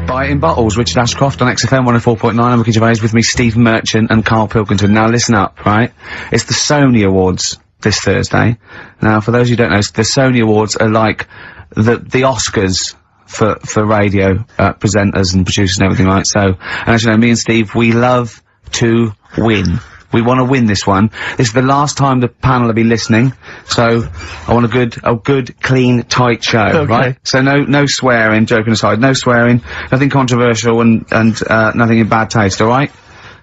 Buy it in bottles. Richard Ashcroft on XFM 104.9. I'm Ricky Gervais, with me Steve Merchant and Karl Pilkington. Now listen up, right? It's the Sony Awards this Thursday. Now, for those who don't know, the Sony Awards are like the Oscars for radio, presenters and producers and everything, right? So, and as you know, me and Steve, we love to win. We want to win this one. This is the last time the panel will be listening, so I want a good, clean, tight show, okay. Right? So no swearing, joking aside, no swearing, nothing controversial and nothing in bad taste, alright?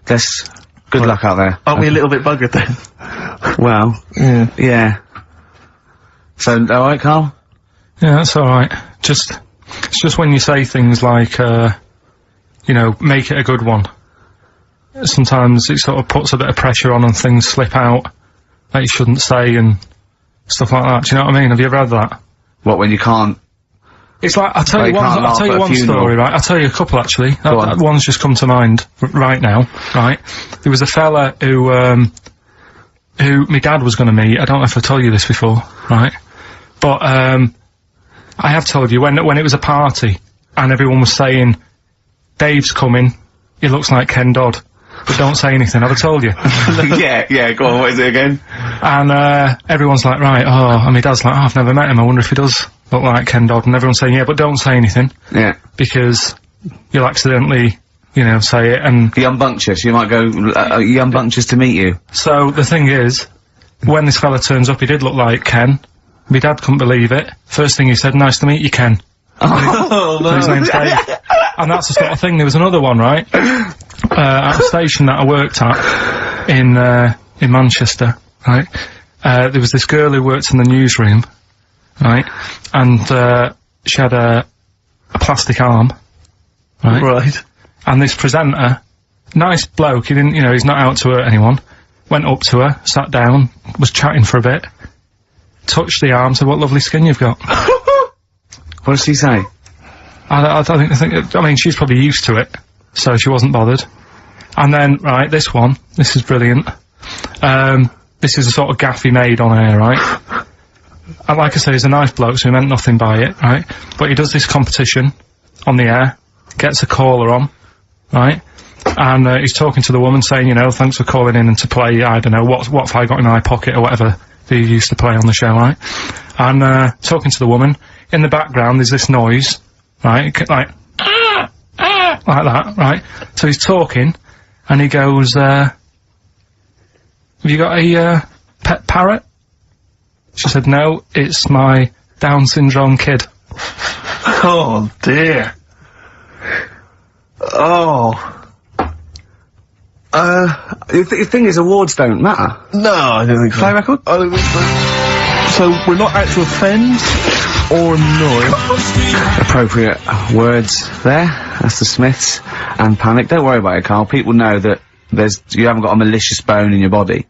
Good luck out there. Aren't we a little bit buggered then? Well, yeah. So, alright, Karl? Yeah, that's alright. It's just when you say things like, you know, make it a good one. Sometimes it sort of puts a bit of pressure on and things slip out that you shouldn't say and stuff like that. Do you know what I mean? Have you ever had that? What, when you can't? It's like, I'll tell you one story, right? I'll tell you a couple, actually. That one's just come to mind right now, right? There was a fella who my dad was gonna meet. I don't know if I've told you this before, right? But, I have told you, when it was a party, and everyone was saying, Dave's coming, he looks like Ken Dodd. But don't say anything, have I told you? yeah, go on, what is it again? And, everyone's like, right, and my dad's like, I've never met him, I wonder if he does look like Ken Dodd, and everyone's saying, yeah, but don't say anything. Yeah. Because you'll accidentally, you know, say it, and... The unbunctious, you might go, you unbunctious to meet you. So, the thing is, when this fella turns up, he did look like Ken. My dad couldn't believe it. First thing he said, nice to meet you, Ken. Oh, no. His name's Dave. And that's the sort of thing. There was another one, right? At a station that I worked at in Manchester, right? There was this girl who worked in the newsroom, right? And she had a plastic arm, right? Right. And this presenter, nice bloke, he didn't, you know, he's not out to hurt anyone, went up to her, sat down, was chatting for a bit, touched the arm, said, what lovely skin you've got. What does she say? I mean, she's probably used to it, so she wasn't bothered. And then, right, this is brilliant. This is a sort of gaff he made on air, right? And like I say, he's a nice bloke, so he meant nothing by it, right? But he does this competition on the air, gets a caller on, right? And, he's talking to the woman saying, you know, thanks for calling in and to play, I don't know, what have I got in my pocket or whatever they used to play on the show, right? And, talking to the woman, in the background there's this noise, right? Like that, right? So he's talking, and he goes, have you got a, pet parrot? She said, no, it's my Down syndrome kid. Oh, dear. Oh. The thing is, awards don't matter. No, I don't think so. Play record? I don't think so. So, we're not out to offend or annoy. Appropriate words there. That's the Smiths and Panic. Don't worry about it, Karl. People know that you haven't got a malicious bone in your body.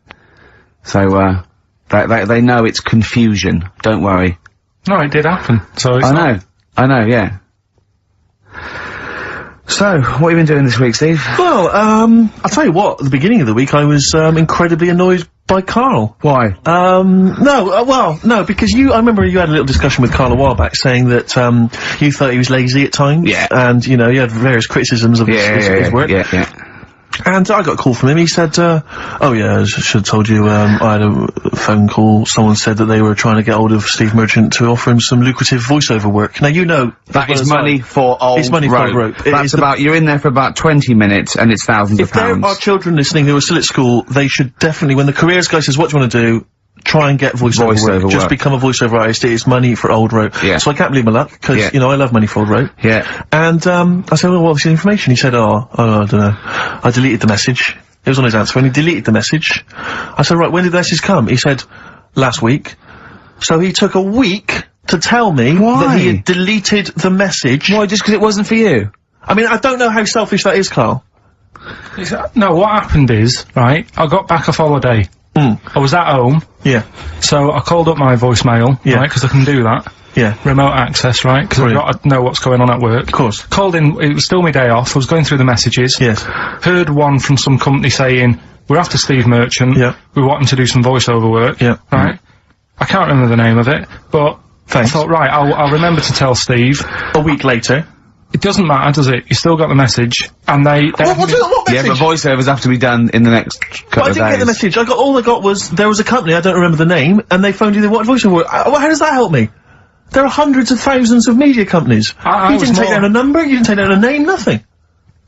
So, they know it's confusion. Don't worry. No, it did happen, so it's I know, yeah. So, what have you been doing this week, Steve? Well, I'll tell you what, at the beginning of the week I was, incredibly annoyed by Karl. Why? No, because I remember you had a little discussion with Karl a while back saying that, you thought he was lazy at times. Yeah. And, you know, you had various criticisms of his work. Yeah. And I got a call from him, he said, oh yeah, I should have told you, I had a phone call, someone said that they were trying to get hold of Steve Merchant to offer him some lucrative voiceover work. Now, you know... That is money for old rope. It's money for old rope. That's you're in there for about 20 minutes and it's thousands of pounds. If there are children listening who are still at school, they should definitely, when the careers guy says, what do you want to do? Try and get voiceover work. Just become a voiceover artist. It is money for old rope. Yeah. So I can't believe my luck, because, you know, I love money for old rope. Yeah. And, I said, well, what's the information? He said, I don't know. I deleted the message. It was on his answer, and he deleted the message. I said, right, when did the message come? He said, last week. So he took a week to tell me that he had deleted the message. Why, just because it wasn't for you? I mean, I don't know how selfish that is, Karl. No, what happened is, right, I got back off holiday. I was at home. Yeah. So I called up my voicemail, right, because I can do that. Yeah. Remote access, right, because I've got to know what's going on at work. Of course. Called in, it was still my day off, I was going through the messages. Yes. Heard one from some company saying, we're after Steve Merchant. Yeah. We want him to do some voiceover work. Yeah. Right? I can't remember the name of it, but Thanks. I thought, right, I'll remember to tell Steve. A week later. It doesn't matter, does it? You still got the message, and they What message? Yeah, but voiceovers have to be done in the next couple of days. I didn't get the message. All I got was, there was a company, I don't remember the name, and they phoned you, they wanted voiceover. Well, how does that help me? There are hundreds of thousands of media companies. You didn't take down a number, you didn't take down a name, nothing.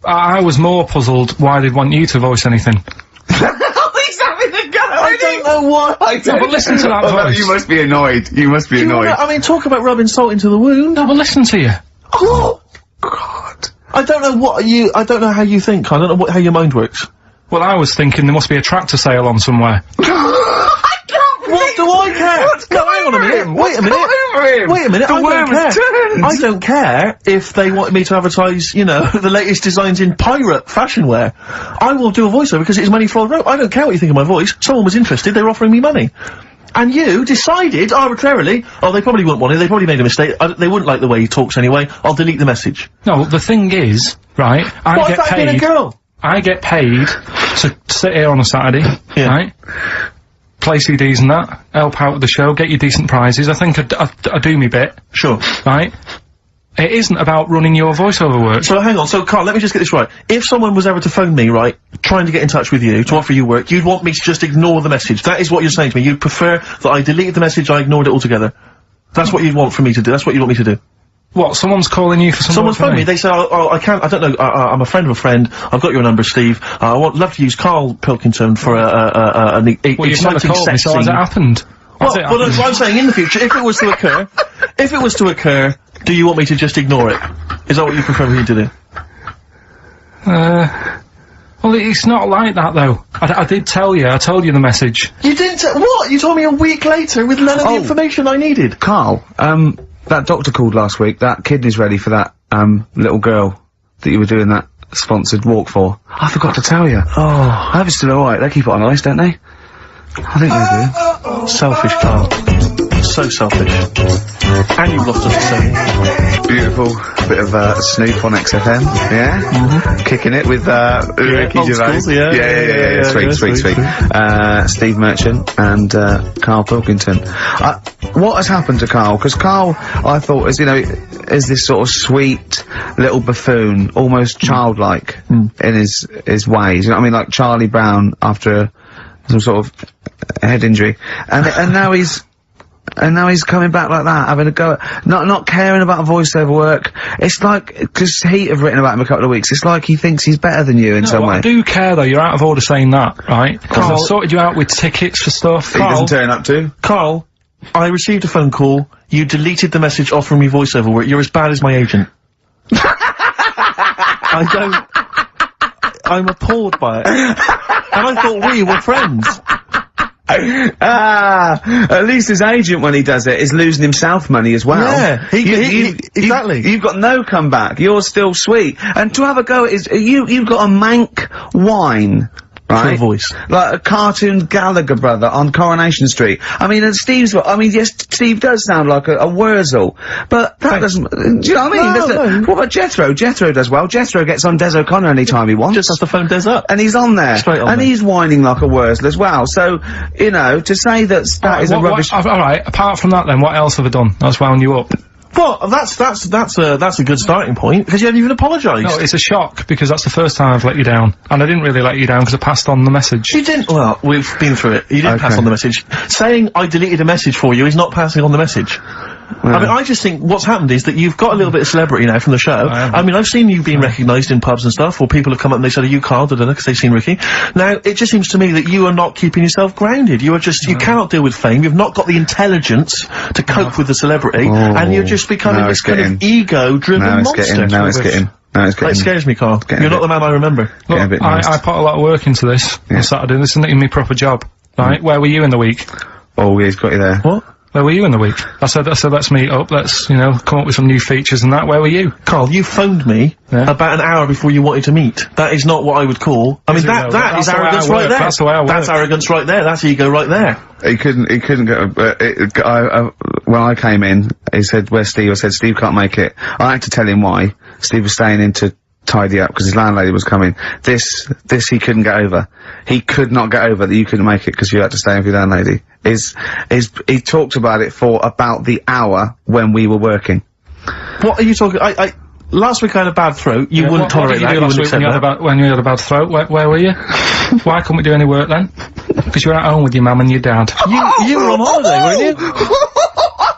I was more puzzled why they'd want you to voice anything. He's having a go! I don't know what. No, but listen to that voice. You must be annoyed. You must be annoyed. I mean, talk about rubbing salt into the wound. No, but listen to you. Oh! God. I don't know how you think, I don't know how your mind works. Well, I was thinking there must be a tractor sale on somewhere. What do I care? No, hang on a minute. Wait a minute. Wait a minute. The worm has turned. I don't care if they want me to advertise, you know, the latest designs in pirate fashion wear. I will do a voiceover because it's money for all rope. I don't care what you think of my voice. Someone was interested. They were offering me money. And you decided arbitrarily, oh, they probably wouldn't want it. They probably made a mistake. They wouldn't like the way he talks anyway. I'll delete the message. No, the thing is, right, I get paid. A girl? I get paid to sit here on a Saturday, right? Play CDs and that, help out with the show, get you decent prizes. I think I do me bit. Sure. Right? It isn't about running your voiceover work. So hang on, so Karl, let me just get this right. If someone was ever to phone me, right, trying to get in touch with you, to offer you work, you'd want me to just ignore the message. That is what you're saying to me. You'd prefer that I deleted the message, I ignored it altogether. That's what you'd want from me to do. That's what you want me to do. What, someone's calling you for some Someone's phoned me, they say, oh, I can't, I don't know, I'm a friend of a friend, I've got your number, Steve, love to use Karl Pilkington for an exciting sex so has it happened? Well, that's what I'm saying, in the future, if it was to occur, do you want me to just ignore it? Is that what you prefer me to do? Well, it's not like that, though. I did tell you, I told you the message. You didn't what? You told me a week later with none of the information I needed. Karl, that doctor called last week, that kidney's ready for that, little girl that you were doing that sponsored walk for. I forgot to tell you. Oh. I hope it's still alright. They keep it on ice, don't they? I think they do. Selfish, Karl. So selfish. And you've lost us a second. Beautiful bit of, Snoop on XFM, yeah? Mm-hmm. Kicking it with, Ricky Gervais. Yeah, sweet. Steve Merchant and, Karl Pilkington. What has happened to Karl? Because Karl, I thought, is this sort of sweet little buffoon, almost childlike in his ways. You know what I mean? Like Charlie Brown after some sort of head injury. And now he's coming back like that, having a go at, not caring about voiceover work. It's like, cause Heat have written about him a couple of weeks, it's like he thinks he's better than you in some way. I do care though, you're out of order saying that, right? Cause I've sorted you out with tickets for stuff. He doesn't turn up to. Karl, I received a phone call, you deleted the message offering me voiceover work, you're as bad as my agent. I'm appalled by it. And I thought we were friends. At least his agent, when he does it, is losing himself money as well. Yeah, exactly. You've got no comeback. You're still sweet. And to have a go at you've got a mank whine. Right? For a voice. Like a cartoon Gallagher brother on Coronation Street. I mean, and yes, Steve does sound like a Wurzel. But that doesn't, do you know what I mean? What about Jethro? Jethro does well. Jethro gets on Des O'Connor anytime he wants. Just has to phone Des up. And he's on there. Straight on and he's whining like a Wurzel as well. So, to say that is a rubbish... Alright, apart from that then, what else have I done? That's wound you up. Well, that's a good starting point, because you haven't even apologised. No, it's a shock, because that's the first time I've let you down. And I didn't really let you down, because I passed on the message. You didn't, well, we've been through it. You didn't pass on the message. Saying I deleted a message for you is not passing on the message. I mean, I just think what's happened is that you've got a little bit of celebrity now from the show. I mean, I've seen you being recognised in pubs and stuff, or people have come up and they said, are you Karl, because they've seen Ricky. Now, it just seems to me that you are not keeping yourself grounded. You are just, you cannot deal with fame, you've not got the intelligence to cope with the celebrity, and you're just becoming this kind of ego-driven monster. Now it's getting. It scares me, Karl. You're not the man I remember. Look, I put a lot of work into this on Saturday. This isn't even my proper job, right? Where were you in the week? Oh, he's got you there. What? Where were you in the week? I said, let's meet up, let's, come up with some new features and that. Where were you? Karl, you phoned me about an hour before you wanted to meet. That is not what I would call... I mean, that is arrogance right there. That's the way I work. That's arrogance right there. That's ego right there. He couldn't go, when I came in, he said, where's Steve? I said, Steve can't make it. I had to tell him why. Steve was staying in to tidy up because his landlady was coming. This he couldn't get over. He could not get over that you couldn't make it because you had to stay in with your landlady. He talked about it for about the hour when we were working. What are you talking? last week I had a bad throat. You wouldn't tolerate that. You wouldn't accept that. When you had a bad throat, where were you? Why couldn't we do any work then? Because you were at home with your mum and your dad. You were on holiday, weren't you?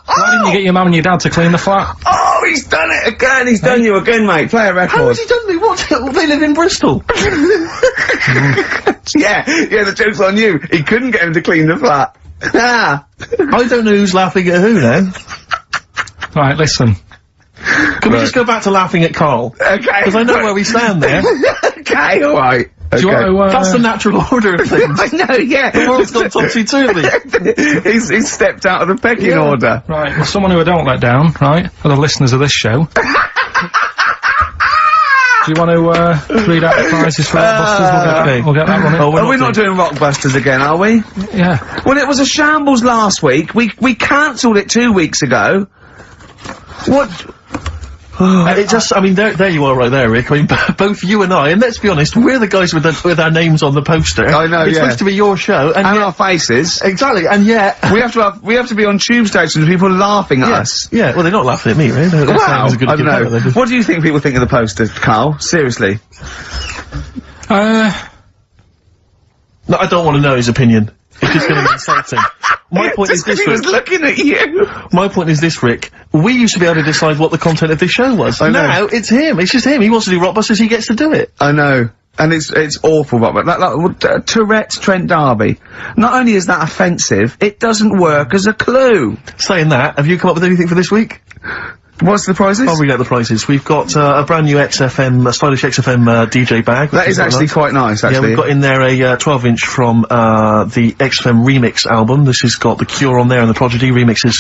Why didn't you get your mum and your dad to clean the flat? Oh, he's done it again! He's done you again, mate. Play a record. How has he done me? What? They live in Bristol. Yeah, the joke's on you. He couldn't get him to clean the flat. I don't know who's laughing at who now. Right, listen. Can we just go back to laughing at Karl? Okay. Because I know where we stand there. Okay, alright. Do you want to, That's the natural order of things. I know, yeah. The world's gone topsy-turvy. he's stepped out of the pecking order. Right, well, someone who I don't let down, right, are the listeners of this show. Do you want to, read out the prizes for Rockbusters? We'll get that running. Are we not doing Rockbusters again, are we? Yeah. Well, it was a shambles last week. We cancelled it 2 weeks ago. What? I mean, there you are right there, Rick. I mean, both you and I, and let's be honest, we're the guys with our names on the poster. I know, It's supposed to be your show, and our faces. Exactly, and yet... we have to be on tube stations with people laughing at us. Yeah, well, they're not laughing at me, right? They're saying it was a good I don't know. idea. What do you think people think of the poster, Karl? Seriously? No, I don't want to know his opinion. It's just going to be insulting. My point is this, he was looking at you. My point is this, Rick. We used to be able to decide what the content of this show was. I know. Now, it's him. It's just him. He wants to do Rockbusters, he gets to do it. I know. And it's awful, but Tourette's Trent D'Arby. Not only is that offensive, it doesn't work as a clue. Saying that, have you come up with anything for this week? What's the prizes? I'll read out the prizes. We've got a brand new XFM, stylish XFM DJ bag. That is actually quite nice, actually. Yeah, we've got in there a 12-inch from the XFM Remix album. This has got The Cure on there and the Prodigy remixes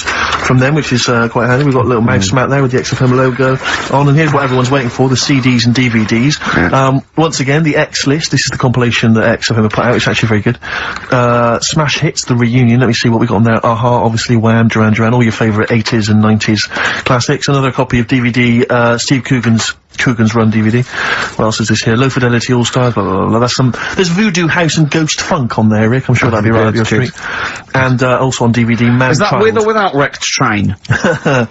from them, which is quite handy. We've got a little mouse mat there with the XFM logo on, and here's what everyone's waiting for, the CDs and DVDs. Yeah. Once again, the X List. This is the compilation that XFM have put out. It's actually very good. Smash Hits, the reunion. Let me see what we got on there. Aha, obviously, Wham, Duran Duran, all your favourite 80s and 90s classics. Another copy of DVD, Steve Coogan's Run DVD. What else is this here? Low Fidelity All Stars, blah, blah, blah. There's Voodoo House and Ghost Funk on there, Rick. I'm sure that'd be right up your street. And, also on DVD, Man Is that Child. with or without Wrecked Train? So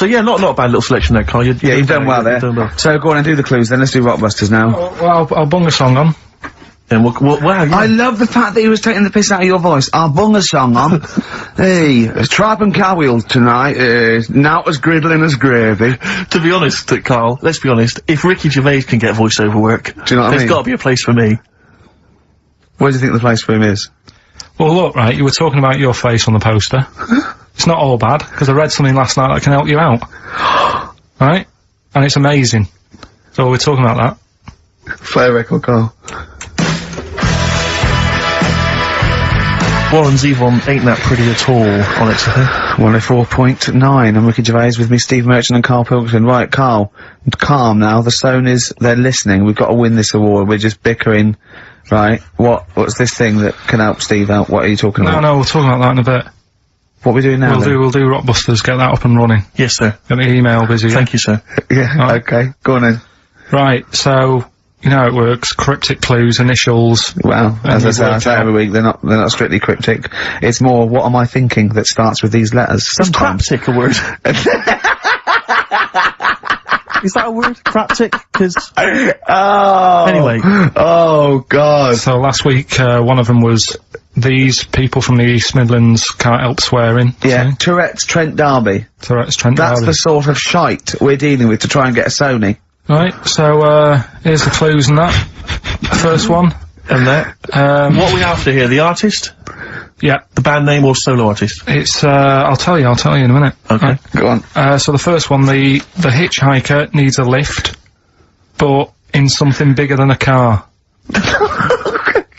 yeah, not a bad little selection there, Karl. You've done well there. So go on and do the clues then. Let's do Rockbusters now. Well, I'll bung a song on. And wow, yeah. I love the fact that he was taking the piss out of your voice. I'll bung a song on. Hey, it's Tripe and Cowheels tonight, not as griddling as gravy. To be honest, Karl, let's be honest, if Ricky Gervais can get voiceover work, do you know what I mean? There's gotta be a place for me. Where do you think the place for him is? Well, look, right, you were talking about your face on the poster. It's not all bad, because I read something last night that can help you out. Right? And it's amazing. So we're talking about that. Play a record, Karl. Warren Zevon, Ain't That Pretty at All on XFM. 104.9. I'm Ricky Gervais, with me Steve Merchant and Karl Pilkington. Right, Karl, calm now. The Sonys, they're listening. We've got to win this award. We're just bickering. Right, what's this thing that can help Steve out? What are you talking about? No, we'll talk about that in a bit. What are we doing now? We'll do Rockbusters, get that up and running. Yes, sir. Get the email busy. Thank you, sir. Yeah, Right. okay. Go on then. Right, so, you know how it works. Cryptic clues, initials. Well, as I say every week, they're not strictly cryptic. It's more, what am I thinking that starts with these letters? Is craptic a word? Is that a word? Craptic? Cause... Oh! Anyway. Oh, God. So last week, one of them was, these people from the East Midlands can't help swearing. Yeah, Tourette's Trent D'Arby. Tourette's Trent That's D'Arby. the sort of shite we're dealing with to try and get a Sony. Right, so, here's the clues and that. First one. And that. What are we after here? The artist? Yeah. The band name or solo artist? It's, I'll tell you in a minute. Okay. Right. Go on. So the first one, the hitchhiker needs a lift, but in something bigger than a car.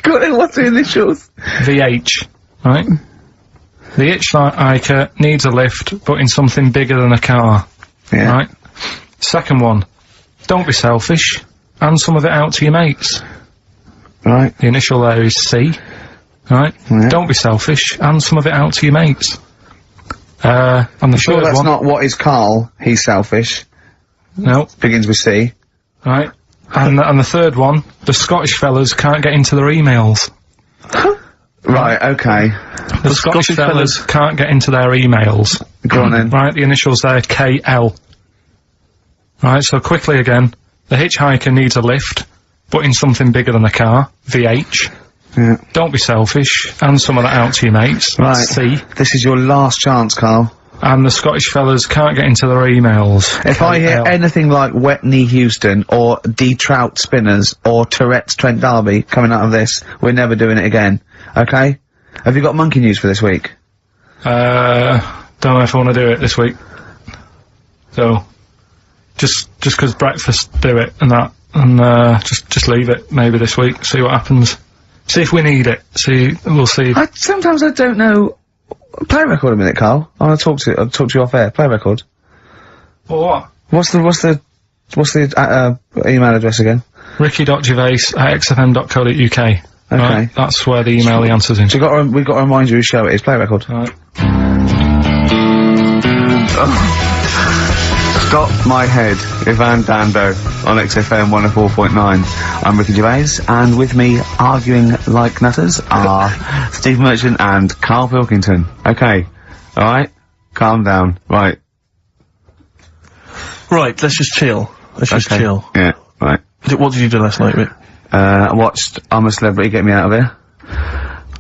Go on, what's the initials? VH. Right? The hitchhiker needs a lift, but in something bigger than a car. Yeah. Right? Second one, don't be selfish, hand some of it out to your mates. Right. The initial there is C. Right? Yeah. Don't be selfish, hand some of it out to your mates. And the Sure, third that's one... not what is Karl. He's selfish. No. Begins with C. Right? And the third one, the Scottish fellas can't get into their emails. Right, okay. The Scottish fellas can't get into their emails. Go on then. Right, the initials there, KL. Right, so quickly again, the hitchhiker needs a lift, but in something bigger than a car, VH. Yeah. Don't be selfish, and some of that out to your mates. Right. C. This is your last chance, Carl. And the Scottish fellas can't get into their emails. If I hear anything like Wet Knee Houston, or D Trout Spinners, or Tourette's Trent D'Arby coming out of this, we're never doing it again. Okay? Have you got monkey news for this week? Don't know if I want to do it this week. So, just 'cause breakfast do it and that, and just leave it maybe this week. See what happens. See if we need it. We'll see. Sometimes I don't know. Play a record a minute, Carl. I'll talk to you off air. Play a record. Or what? What's the email address again? Ricky.gervais@xfm.co.uk. Okay. Right? That's where the email the answer's in. So we've got to remind you whose show it is. Play a record. Right. Stop My Head, Ivan Dando on XFM 104.9. I'm Ricky Gervais, and with me, arguing like nutters, are Steve Merchant and Karl Pilkington. Okay. Alright? Calm down. Right. Right, let's just chill. Let's just chill. Yeah, right. What did you do last night, Rick? I watched I'm a Celebrity, Get Me Out of Here.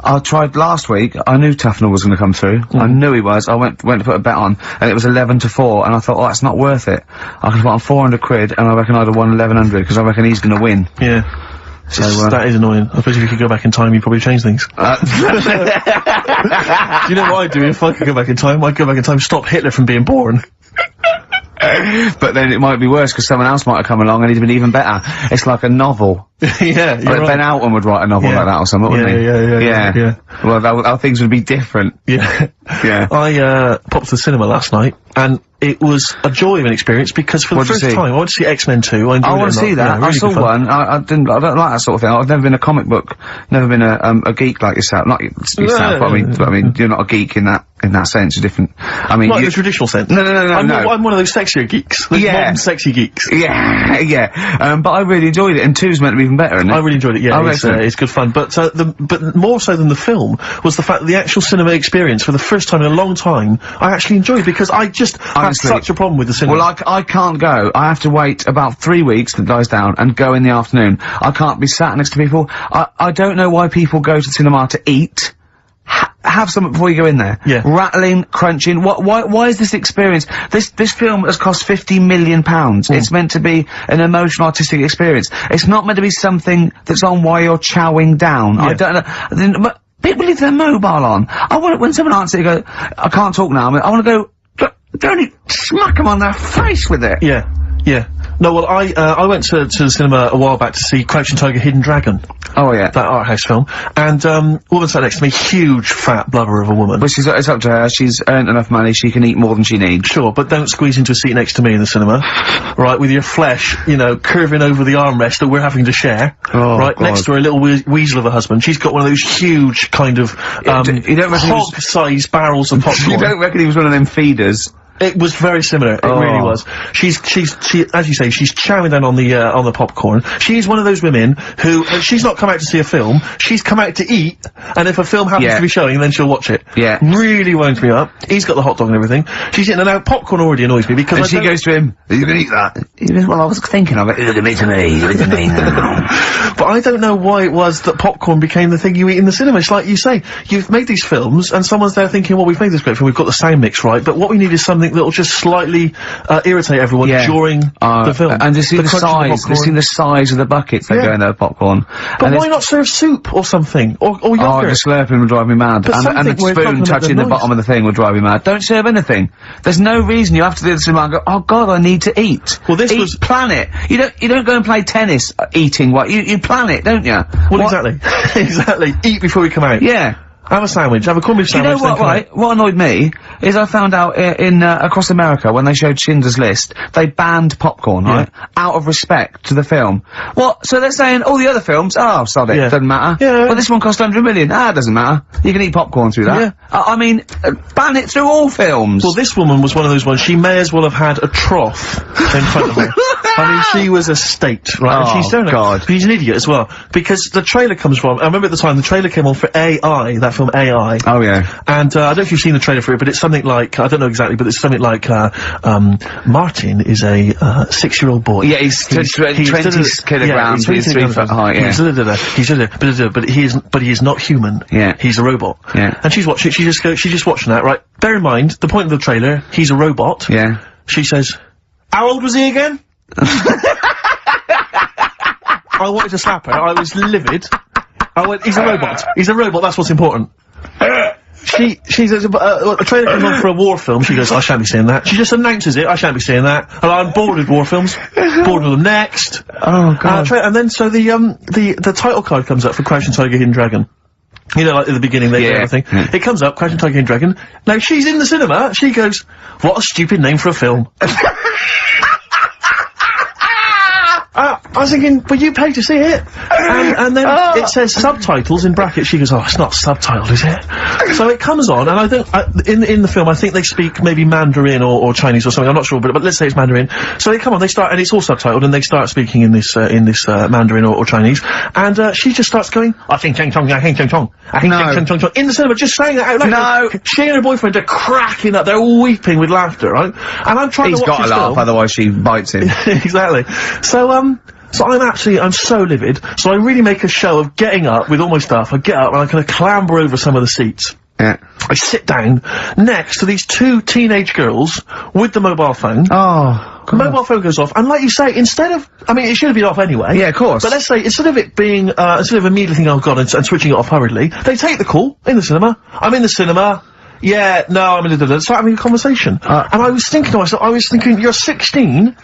I tried last week, I knew Tufnell was gonna come through. I knew he was. I went to put a bet on, and it was 11-4, and I thought, oh, that's not worth it. I could put on 400 quid, and I reckon I'd have won 1100, because I reckon he's gonna win. Yeah. So, that is annoying. I suppose if you could go back in time, you'd probably change things. Do you know what I'd do if I could go back in time? I'd go back in time, stop Hitler from being born. But then it might be worse, because someone else might have come along and he'd been even better. It's like a novel. Yeah, you're right. Ben Alton would write a novel like that or something, wouldn't he? Yeah. Well, how things would be different. Yeah. Yeah. I, popped to the cinema last night, and it was a joy of an experience, because for the first time, I went to see X-Men 2, I want to see that. Yeah, really I saw one, I don't like that sort of thing. I've never been a comic book, never been a geek like yourself. Not yourself, but I mean, you're not a geek in that sense, you're different. I mean, not in the traditional sense. No. I'm one of those sexier geeks. Those modern sexy geeks. Yeah. But I really enjoyed it, and 2's meant to be even better, isn't it? I really enjoyed it, yeah. It's good fun. But more so than the film was the fact that the actual cinema experience, for the first time in a long time, I actually enjoyed, because I just had such a problem with the cinema. Well, I can't go. I have to wait about 3 weeks that dies down and go in the afternoon. I can't be sat next to people. I don't know why people go to the cinema to eat. Have something before you go in there. Yeah. Rattling, crunching. Why is this experience? This film has cost £50 million. It's meant to be an emotional, artistic experience. It's not meant to be something that's on while you're chowing down. Yeah. I don't know. But people leave their mobile on. when someone answers, you go, I can't talk now. I want to go, don't smack them on their face with it. Yeah. No, well, I went to the cinema a while back to see Crouching Tiger, Hidden Dragon. Oh, yeah. That art house film. And, woman sat next to me, huge fat blubber of a woman. Well, it's up to her. She's earned enough money, she can eat more than she needs. Sure, but don't squeeze into a seat next to me in the cinema. Right, with your flesh, you know, curving over the armrest that we're having to share. Oh, right, God. next to her, a little weasel of a husband. She's got one of those huge, kind of, you don't reckon hog-sized barrels of popcorn. You don't reckon he was one of them feeders? It was very similar. It really was. She, as you say, she's chowing down on the popcorn. She's one of those women who, she's not come out to see a film, she's come out to eat, and if a film happens to be showing, then she'll watch it. Yeah. Really winds me up. He's got the hot dog and everything. She's eating, and now popcorn already annoys me, because she goes to him, are you gonna eat that? Well, I was thinking of it. Look at me to me now. But I don't know why it was that popcorn became the thing you eat in the cinema. It's like you say, you've made these films, and someone's there thinking, well, we've made this great film, we've got the sound mix right, but what we need is something that'll just slightly irritate everyone during the film. And to see the size of the buckets they go in their popcorn. But why not serve soup or something? Or yogurt? Oh, the slurping would drive me mad. And the spoon touching the bottom of the thing would drive me mad. Don't serve anything. There's no reason you have to do this and go, oh God, I need to eat. Well, this plan it. You don't go and play tennis eating what you plan it, don't you? Well, exactly. Exactly. Eat before we come out. Yeah. Have a sandwich, have a corned beef sandwich. You know what, right? What annoyed me is I found out across America, when they showed Schindler's List, they banned popcorn, right? Out of respect to the film. What? So they're saying all the other films, oh, sod it, doesn't matter. Yeah. Well, this one cost 100 million. Ah, it doesn't matter. You can eat popcorn through that. Yeah. I mean, ban it through all films. Well, this woman was one of those ones, she may as well have had a trough in front of her. I mean, she was a state, right? And she's doing God. it. He's an idiot as well. Because the trailer comes from, I remember at the time, the trailer came on for AI, that film AI. Oh, yeah. And, I don't know if you've seen the trailer for it, but it's something like, I don't know exactly, but it's something like, Martin is a, 6-year-old boy. Yeah, he's 20 kilograms, he's 3 foot high, yeah. But he is not human. Yeah. He's a robot. Yeah. And she's watching that, right? Bear in mind, the point of the trailer, he's a robot. Yeah. She says, how old was he again? I wanted to slap her. I was livid. I went, he's a robot. He's a robot, that's what's important. She says, a trailer comes on for a war film. She goes, I shan't be seeing that. She just announces it, I shan't be seeing that. And I'm bored with war films. Bored with them. Next. Oh, God. And then, so the title card comes up for Crouching Tiger, Hidden Dragon. You know, like at the beginning, they do everything. Yeah. It comes up, Crouching Tiger, Hidden Dragon. Now, she's in the cinema. She goes, what a stupid name for a film. I was thinking, but you paid to see it. And then it says subtitles in brackets. She goes, oh, it's not subtitled, is it? So it comes on, and I don't, in the film, I think they speak maybe Mandarin or Chinese or something, I'm not sure, but let's say it's Mandarin. So they come on, they start, and it's all subtitled, and they start speaking in this Mandarin or Chinese, and, she just starts going, I think chong chong, I think chong chong, I think chong chong chong, in the cinema, just saying that out loud. No! She and her boyfriend are cracking up, they're weeping with laughter, right? And I'm trying to watch He's got to laugh, otherwise she bites him. Exactly. So I'm so livid, so I really make a show of getting up with all my stuff. I get up and I kind of clamber over some of the seats. Yeah. I sit down next to these 2 teenage girls with the mobile phone. Oh, God. The mobile phone goes off, and like you say, instead of, I mean, it should have been off anyway. Yeah, of course. But let's say, instead of it being, instead of immediately thinking, oh God, and switching it off hurriedly, they take the call in the cinema. I'm in the cinema. Yeah, no, I'm in the start having a conversation. And I was thinking to myself, you're 16,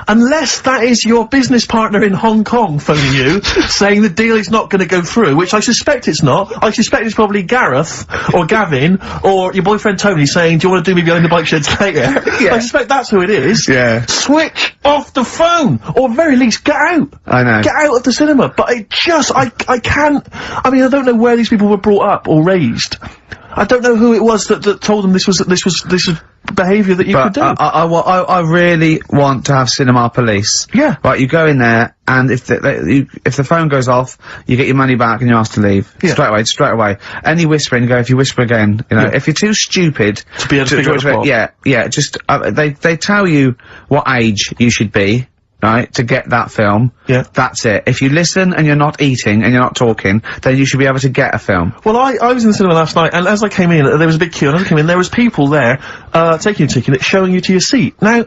unless that is your business partner in Hong Kong phoning you, saying the deal is not gonna go through, which I suspect it's not. I suspect it's probably Gareth, or Gavin, or your boyfriend Tony saying, do you want to do me behind the bike sheds later? Yeah. I suspect that's who it is. Yeah. Switch off the phone! Or at very least, get out! I know. Get out of the cinema! But I can't, I mean, I don't know where these people were brought up or raised. I don't know who it was that told them this was behaviour that you could do. I really want to have cinema police. Yeah. Right, you go in there, and if the phone goes off, you get your money back and you're asked to leave. Yeah. Straight away. Any whispering, you go, if you whisper again, you know, if you're too stupid to be able to figure out the plot. Yeah, just, they tell you what age you should be, right, to get that film. Yeah. That's it. If you listen and you're not eating and you're not talking, then you should be able to get a film. Well, I was in the cinema last night, and as I came in, there was a big queue, and as I came in, there was people there, taking your ticket, showing you to your seat. Now,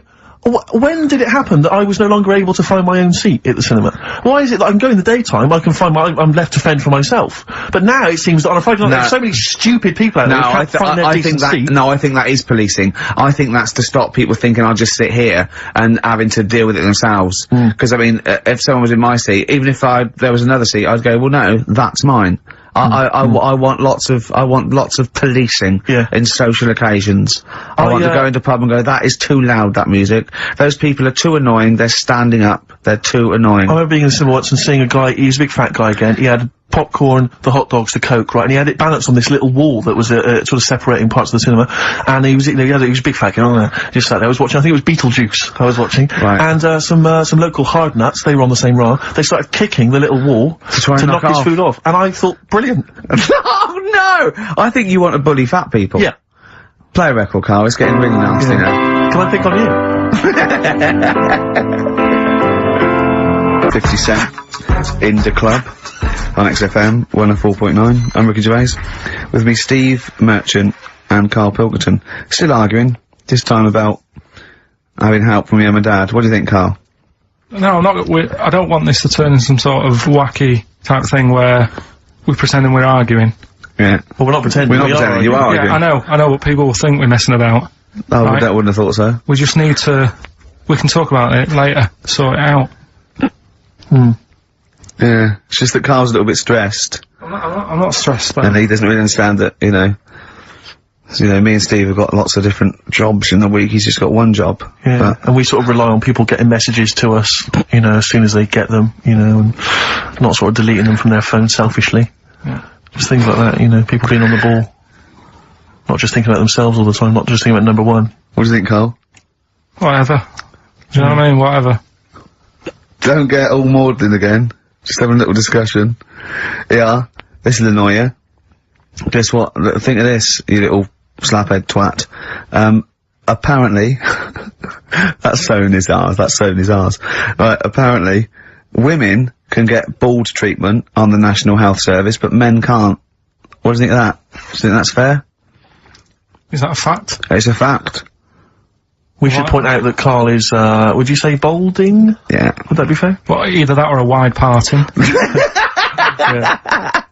when did it happen that I was no longer able to find my own seat at the cinema? Why is it that I can go in the daytime, I can find I'm left to fend for myself? But now it seems that on a Friday night, there's so many stupid people out there who can't find their decent seat. No, I think that is policing. I think that's to stop people thinking I'll just sit here and having to deal with it themselves. Because, I mean, if someone was in my seat, even if there was another seat, I'd go, well, no, that's mine. I want lots of policing in social occasions. I want to go into a pub and go, that is too loud, that music. Those people are too annoying, they're standing up, they're too annoying. I remember being in the cinema once and seeing a guy, he was a big fat guy again, he had popcorn, the hot dogs, the Coke, right, and he had it balanced on this little wall that was, sort of separating parts of the cinema, and he was a big fat guy on there, just sat there, I was watching, I think it was Beetlejuice I was watching, and, some local hard nuts, they were on the same row, they started kicking the little wall to knock his food off, and I thought, brilliant. Oh no! I think you want to bully fat people. Yeah. Play a record, Carl, it's getting really nasty now. Can I pick on you? 50 Cent, in the club, on XFM 104.9. I'm Ricky Gervais. With me, Steve Merchant and Karl Pilkington. Still arguing, this time about having help from your mum and dad. What do you think, Karl? No, I'm not, I don't want this to turn into some sort of wacky type thing where we're pretending we're arguing. Yeah. Well, we're not pretending. We're not pretending, you are arguing. Yeah, I know, but people will think we're messing about. Oh, right? That wouldn't have thought so. We just need to, we can talk about it later, sort it out. Yeah, it's just that Carl's a little bit stressed. I'm not stressed, but... And he doesn't really understand that, you know, me and Steve have got lots of different jobs in the week, he's just got one job. Yeah, and we sort of rely on people getting messages to us, you know, as soon as they get them, you know, and not sort of deleting them from their phone selfishly. Yeah. Just things like that, you know, people being on the ball. Not just thinking about themselves all the time, not just thinking about number one. What do you think, Carl? Whatever. Do you know what I mean? Whatever. Don't get all maudlin again. Just having a little discussion. Yeah, this will annoy you. Guess what? Think of this, you little slaphead twat. Apparently, that's sewn his arse, Right, apparently, women can get bald treatment on the National Health Service, but men can't. What do you think of that? Do you think that's fair? Is that a fact? It's a fact. We should point out that Karl is, would you say balding? Yeah. Would that be fair? Well, either that or a wide parting. Yeah.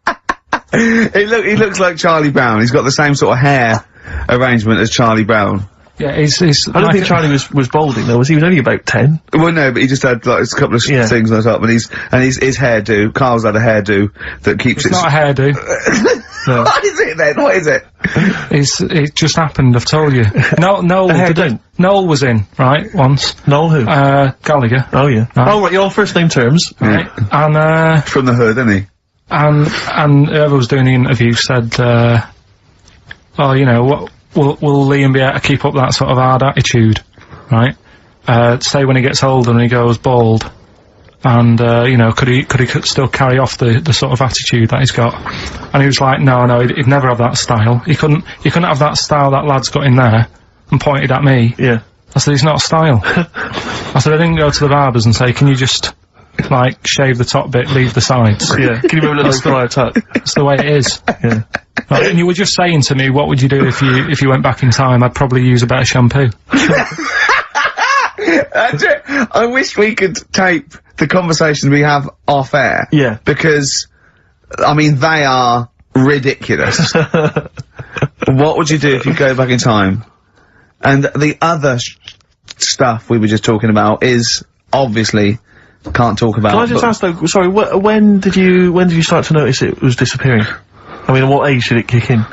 He looks like Charlie Brown. He's got the same sort of hair arrangement as Charlie Brown. Yeah, he's I don't think Charlie was balding though, was he? He was only about 10. Well, no, but he just had like a couple of things on top, and his hairdo. Carl's had a hairdo that keeps It's not a hairdo. No. What is it then? What is it? It just happened, I've told you. Noel was in, right, once. Noel who? Gallagher. Oh yeah. Right. Oh right, you're on first name terms. Right. And, from the hood, isn't he? and whoever was doing the interview said, well, you know, what, will Liam be able to keep up that sort of hard attitude, right? Say when he gets older and he goes bald, and, you know, could he still carry off the sort of attitude that he's got? And he was like, no, he'd never have that style. He couldn't have that style that lad's got in there, and pointed at me. Yeah. I said, it's not a style. I said, I didn't go to the barbers and say, can you just, like, shave the top bit, leave the sides? Yeah. Can you move a little prior tuck? That's the way it is. Yeah. Right, and you were just saying to me, what would you do if you went back in time? I'd probably use a better shampoo. I wish we could tape the conversations we have off air. Yeah. Because, I mean, they are ridiculous. What would you do if you go back in time? And the other stuff we were just talking about is, obviously, can't talk about. Can I just ask though, sorry, when did you start to notice it was disappearing? I mean, at what age did it kick in?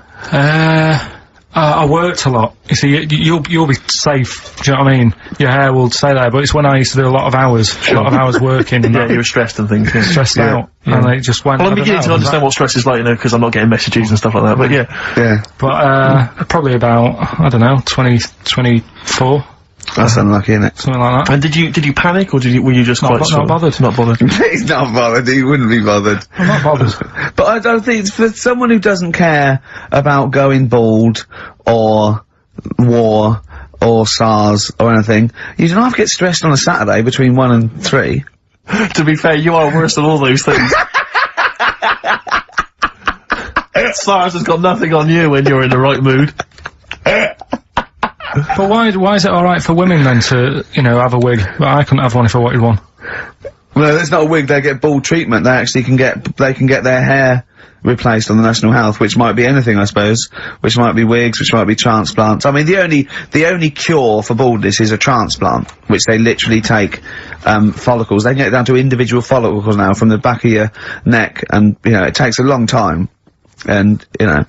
I worked a lot. You see, you'll be safe, do you know what I mean? Your hair will stay there, but it's when I used to do a lot of hours working. And yeah, you were stressed and things, yeah. Stressed out. Yeah. And it just went. Well, I'm beginning to understand what stress is like, you know, because I'm not getting messages and stuff like that, but yeah. Yeah. But, probably about, I don't know, 24. That's unlucky, isn't it? Something like that. And did you panic, or were you just not bothered? Not bothered. He's not bothered, he wouldn't be bothered. I'm not bothered. But I don't think, for someone who doesn't care about going bald, or war, or SARS, or anything, you don't have to get stressed on a Saturday between 1 and 3. To be fair, you are worse than all those things. SARS has got nothing on you when you're in the right mood. But why is it alright for women then to, you know, have a wig, but I couldn't have one if I wanted one? Well, it's not a wig, they get bald treatment, they actually can get their hair replaced on the National Health, which might be anything, I suppose. Which might be wigs, which might be transplants. I mean, the only cure for baldness is a transplant, which they literally take, follicles. They can get down to individual follicles now from the back of your neck, and, you know, it takes a long time. And, you know,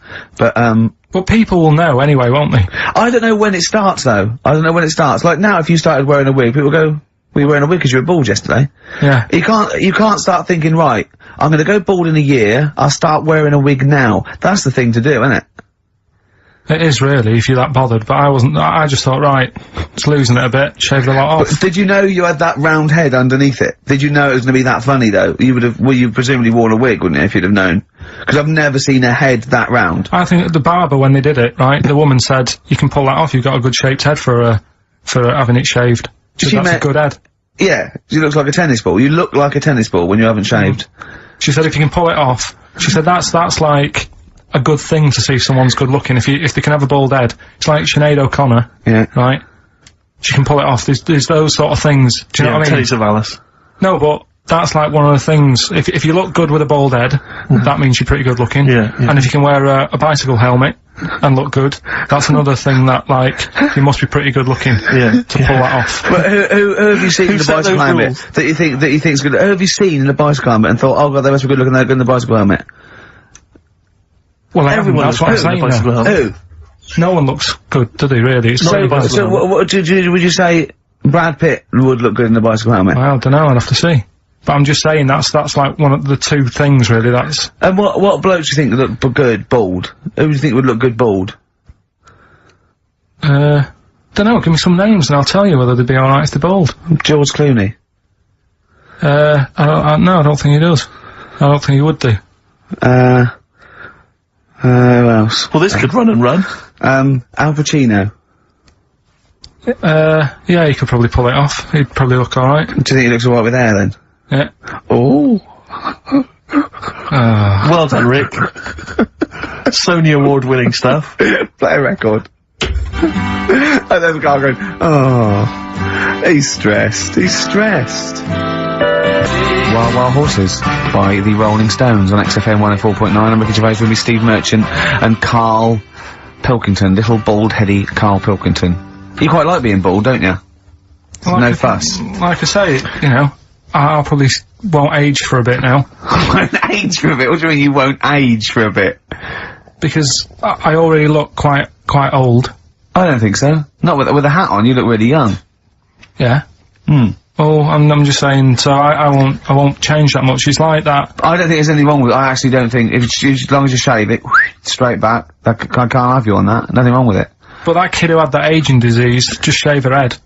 but people will know anyway, won't they? I don't know when it starts, though. I don't know when it starts. Like, now, if you started wearing a wig, people go, were you wearing a wig because you were bald yesterday? Yeah. You can't start thinking, right, I'm gonna go bald in a year, I'll start wearing a wig now. That's the thing to do, isn't it? It is really, if you're that bothered, but I wasn't. I just thought, right, it's losing it a bit, shave the lot off. But did you know you had that round head underneath it? Did you know it was gonna be that funny, though? You presumably worn a wig, wouldn't you, if you'd have known? Because I've never seen a head that round. I think the barber, when they did it, right, the woman said, you can pull that off, you've got a good shaped head for having it shaved. So that's a good head. Yeah, she looks like a tennis ball. You look like a tennis ball when you haven't shaved. She said if you can pull it off, she said that's like a good thing to see if someone's good looking. If they can have a bald head, it's like Sinead O'Connor, yeah, right? She can pull it off. There's those sort of things. Do you know what I mean? Telly Savalas. No, but that's like one of the things. If you look good with a bald head, that means you're pretty good looking. Yeah. And if you can wear a bicycle helmet and look good, that's another thing that, like, you must be pretty good looking. Yeah. To pull that off. But who have you seen in the bicycle helmet that you think's good? Who have you seen in the bicycle helmet and thought, oh god, they must be good looking, they're good in the bicycle helmet? Well, everyone. That's what I'm saying. Who? No one looks good, do they? Really? It's So what would you say? Brad Pitt would look good in the bicycle helmet? Well, I don't know. I'll have to see. But I'm just saying that's like one of the two things, really. That's. And what blokes do you think look good bald? Who do you think would look good bald? Don't know. Give me some names and I'll tell you whether they'd be alright if they're bald. George Clooney. No, I don't think he does. I don't think he would do. Who else? Well, this could run and run. Al Pacino. Yeah, he could probably pull it off. He'd probably look alright. Do you think he looks alright with hair then? Yeah. Oh. Well done, Rick. Sony Award-winning stuff. Play a record. And then the guy going, oh, he's stressed. Wild Wild Horses by the Rolling Stones on XFM 104.9. I'm Ricky Gervais with me, Steve Merchant and Karl Pilkington, little bald-heady Karl Pilkington. You quite like being bald, don't you? Like No fuss. Like I say, you know, I'll probably won't age for a bit now. Won't age for a bit? What do you mean you won't age for a bit? Because I already look quite old. I don't think so. Not with a hat on, you look really young. Yeah. Hmm. Oh, I'm just saying, so I won't change that much. It's like that. I don't think there's anything wrong with it. I actually don't think, as long as you shave it, straight back, I can't have you on that. Nothing wrong with it. But that kid who had that aging disease, just shave her head.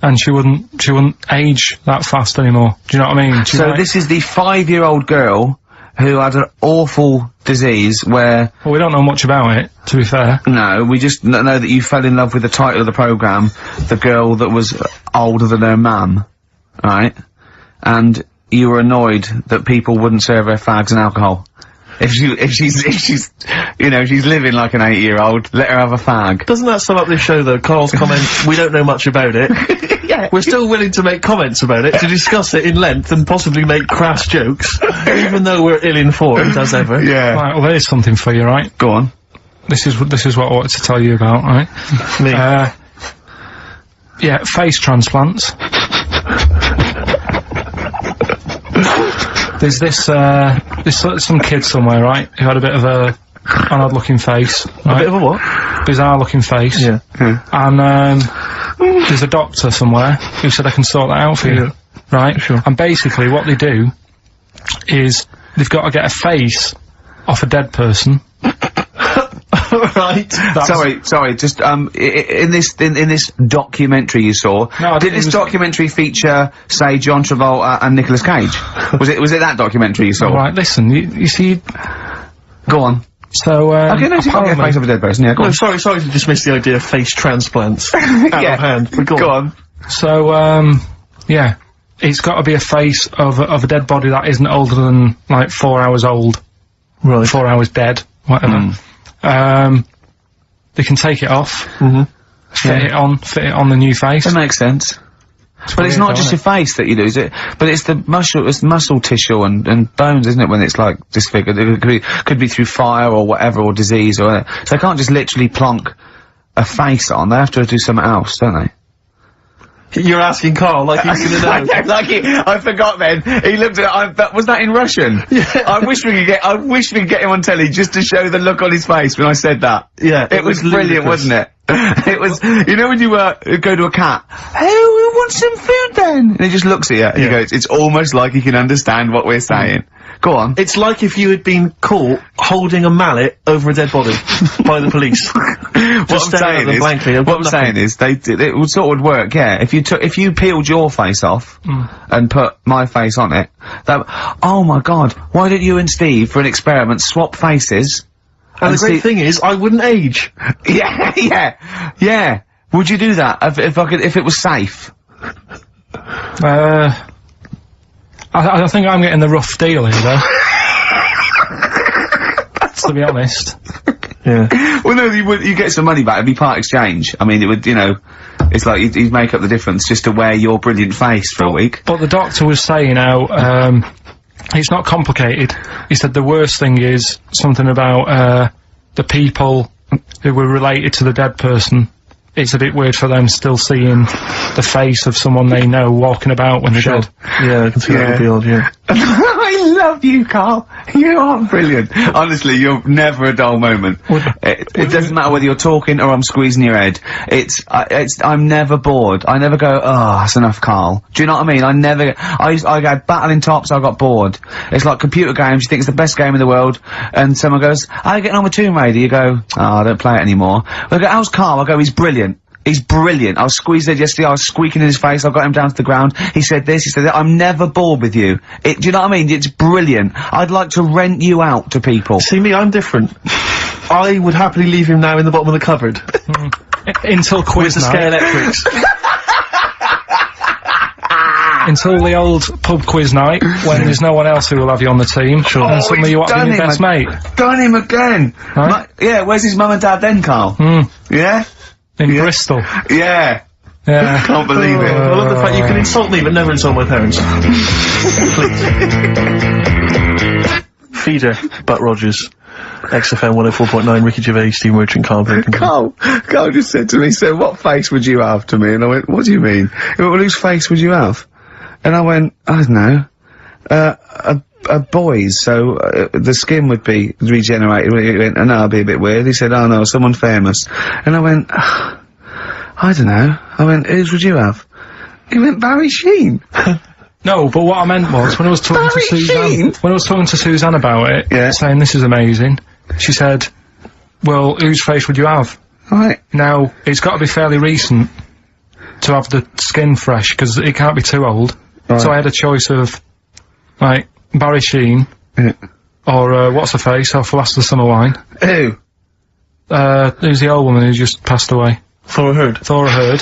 And she wouldn't age that fast anymore. Do you know what I mean? So this is the 5-year-old girl who had an awful disease where... Well, we don't know much about it, to be fair. No, we just know that you fell in love with the title of the programme, the girl that was older than her mum, right? And you were annoyed that people wouldn't serve her fags and alcohol. If she's, you know, she's living like an 8-year-old, let her have a fag. Doesn't that sum up this show, though? Carl's comment, we don't know much about it. Yeah. We're still willing to make comments about it, to discuss it in length and possibly make crass jokes, even though we're ill-informed, as ever. Yeah. Right, well, there's something for you, right? Go on. This is what I wanted to tell you about, right? Me. Yeah, face transplants. There's some kid somewhere, right, who had a bit of an odd-looking face. Right? A bit of a what? Bizarre-looking face. Yeah. And, there's a doctor somewhere who said I can sort that out for you. Right? Sure. And basically what they do is they've got to get a face off a dead person. Right. Sorry, just, in this documentary you saw, did this documentary feature, say, John Travolta and Nicolas Cage? Was it that documentary you saw? Right, listen, you see... Go on. So, okay, no, you can't get a face of a dead person, yeah, go on. Sorry to dismiss the idea of face transplants. Out of hand, but go on. So, yeah, it's got to be a face of a dead body that isn't older than, like, 4 hours old. Right. 4 hours dead, whatever. They can take it off, fit it on the new face. That makes sense. But it's not just your face that you lose it, but it's the muscle tissue and bones, isn't it, when it's like disfigured? It could be through fire or whatever, or disease or whatever. So they can't just literally plonk a face on, they have to do something else, don't they? You're asking Carl like he's gonna know. I don't like it. I forgot then. He looked at was that in Russian? Yeah. I wish we could get him on telly just to show the look on his face when I said that. Yeah. It was brilliant, ludicrous. wasn't it? It was, you know when you go to a cat, hey, we want some food then? And he just looks at you and he goes, it's almost like he can understand what we're saying. Go on. It's like if you had been caught holding a mallet over a dead body by the police. What I'm saying is, it would sort of work, yeah. If you peeled your face off and put my face on it, oh my god, why don't you and Steve, for an experiment, swap faces? And the great thing is, I wouldn't age. Yeah. Would you do that if it was safe? I think I'm getting the rough deal here, though. To be honest. Yeah. Well, no, you get some money back. It'd be part exchange. I mean, it would, you know, it's like you'd make up the difference just to wear your brilliant face for a week. But the doctor was saying how, it's not complicated. He said the worst thing is something about, the people who were related to the dead person. It's a bit weird for them still seeing the face of someone they know walking about when they're dead. Yeah, I can see that would be odd, yeah. I love you, Carl. You are brilliant. Honestly, you're never a dull moment. It doesn't matter whether you're talking or I'm squeezing your head. I'm never bored. I never go, oh, that's enough, Carl. Do you know what I mean? I had battling tops, I got bored. It's like computer games, you think it's the best game in the world, and someone goes, how are you getting on with Tomb Raider? You go, oh, I don't play it anymore. I go, how's Carl? I go, he's brilliant. He's brilliant. I was squeezed it yesterday, I was squeaking in his face, I got him down to the ground. He said this, he said that. I'm never bored with you. Do you know what I mean? It's brilliant. I'd like to rent you out to people. See me, I'm different. I would happily leave him now in the bottom of the cupboard. Until quiz With the night. Electrics. Until the old pub quiz night, when there's no one else who will have you on the team. Sure. And suddenly you want to be your best mate. Done him again! Right? Yeah, where's his mum and dad then, Carl? Yeah? In Bristol. Yeah. Yeah. Can't believe it. I love the fact you can insult me, but never insult my parents. Please. Feeder, Butt Rogers. XFM 104.9, Ricky Gervais, Steve Merchant, Karl Pilkington. Carl just said to me, so what face would you have to me? And I went, what do you mean? He went, well, whose face would you have? And I went, I don't know. A boy's, so the skin would be regenerated. He went, oh, no, it'd be a bit weird. He said, oh no, someone famous. And I went, I don't know. I went, whose would you have? He went, Barry Sheen. No, but what I meant was, when I was talking to Suzanne, when I was talking to Suzanne about it, saying this is amazing, she said, well, whose face would you have? Right. Now, it's got to be fairly recent to have the skin fresh, because it can't be too old. Right. So I had a choice of, like, Barry Sheen, or, what's her face, off Last of the Summer Wine. Who? Who's the old woman who just passed away? Thora Hird. Thora Hird.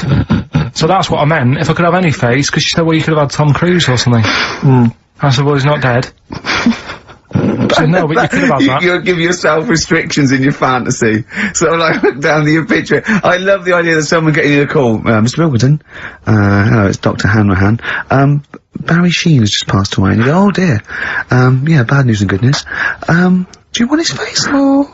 So that's what I meant, if I could have any face, because she said, well, you could have had Tom Cruise or something. I said, well, he's not dead. She said, no, but you could have had that. You'll give yourself restrictions in your fantasy. Sort of like, look down to your picture. I love the idea that someone getting you a call. Mr. Pilkington. Hello, it's Dr. Hanrahan. Barry Sheen has just passed away. And you go, oh dear. Yeah, bad news and good news. Do you want his face, or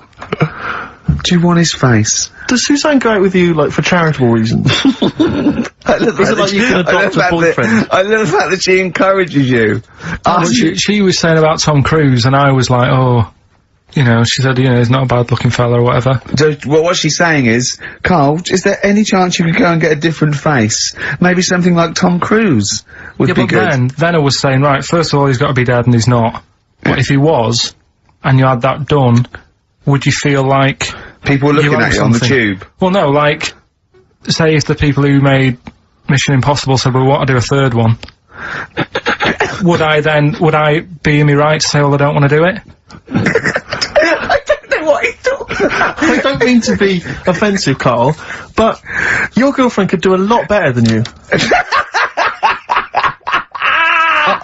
do you want his face? Does Suzanne go out with you, like, for charitable reasons? Is it like you can adopt a boyfriend? I love the fact that she encourages you. Oh, she was saying about Tom Cruise, and I was like, oh, you know, she said, you know, he's not a bad-looking fella or whatever. So, well, what she's saying is, Carl, is there any chance you could go and get a different face? Maybe something like Tom Cruise would be good. Then I was saying, right, first of all, he's got to be dead, and he's not. But if he was, and you had that done, would you feel like people were looking at you on the tube? Well, no, like, say if the people who made Mission Impossible said, well, we want to do a third one, would I be in me right to say, well, I don't want to do it? I don't know what he's talking about. I don't mean to be offensive, Carl, but your girlfriend could do a lot better than you.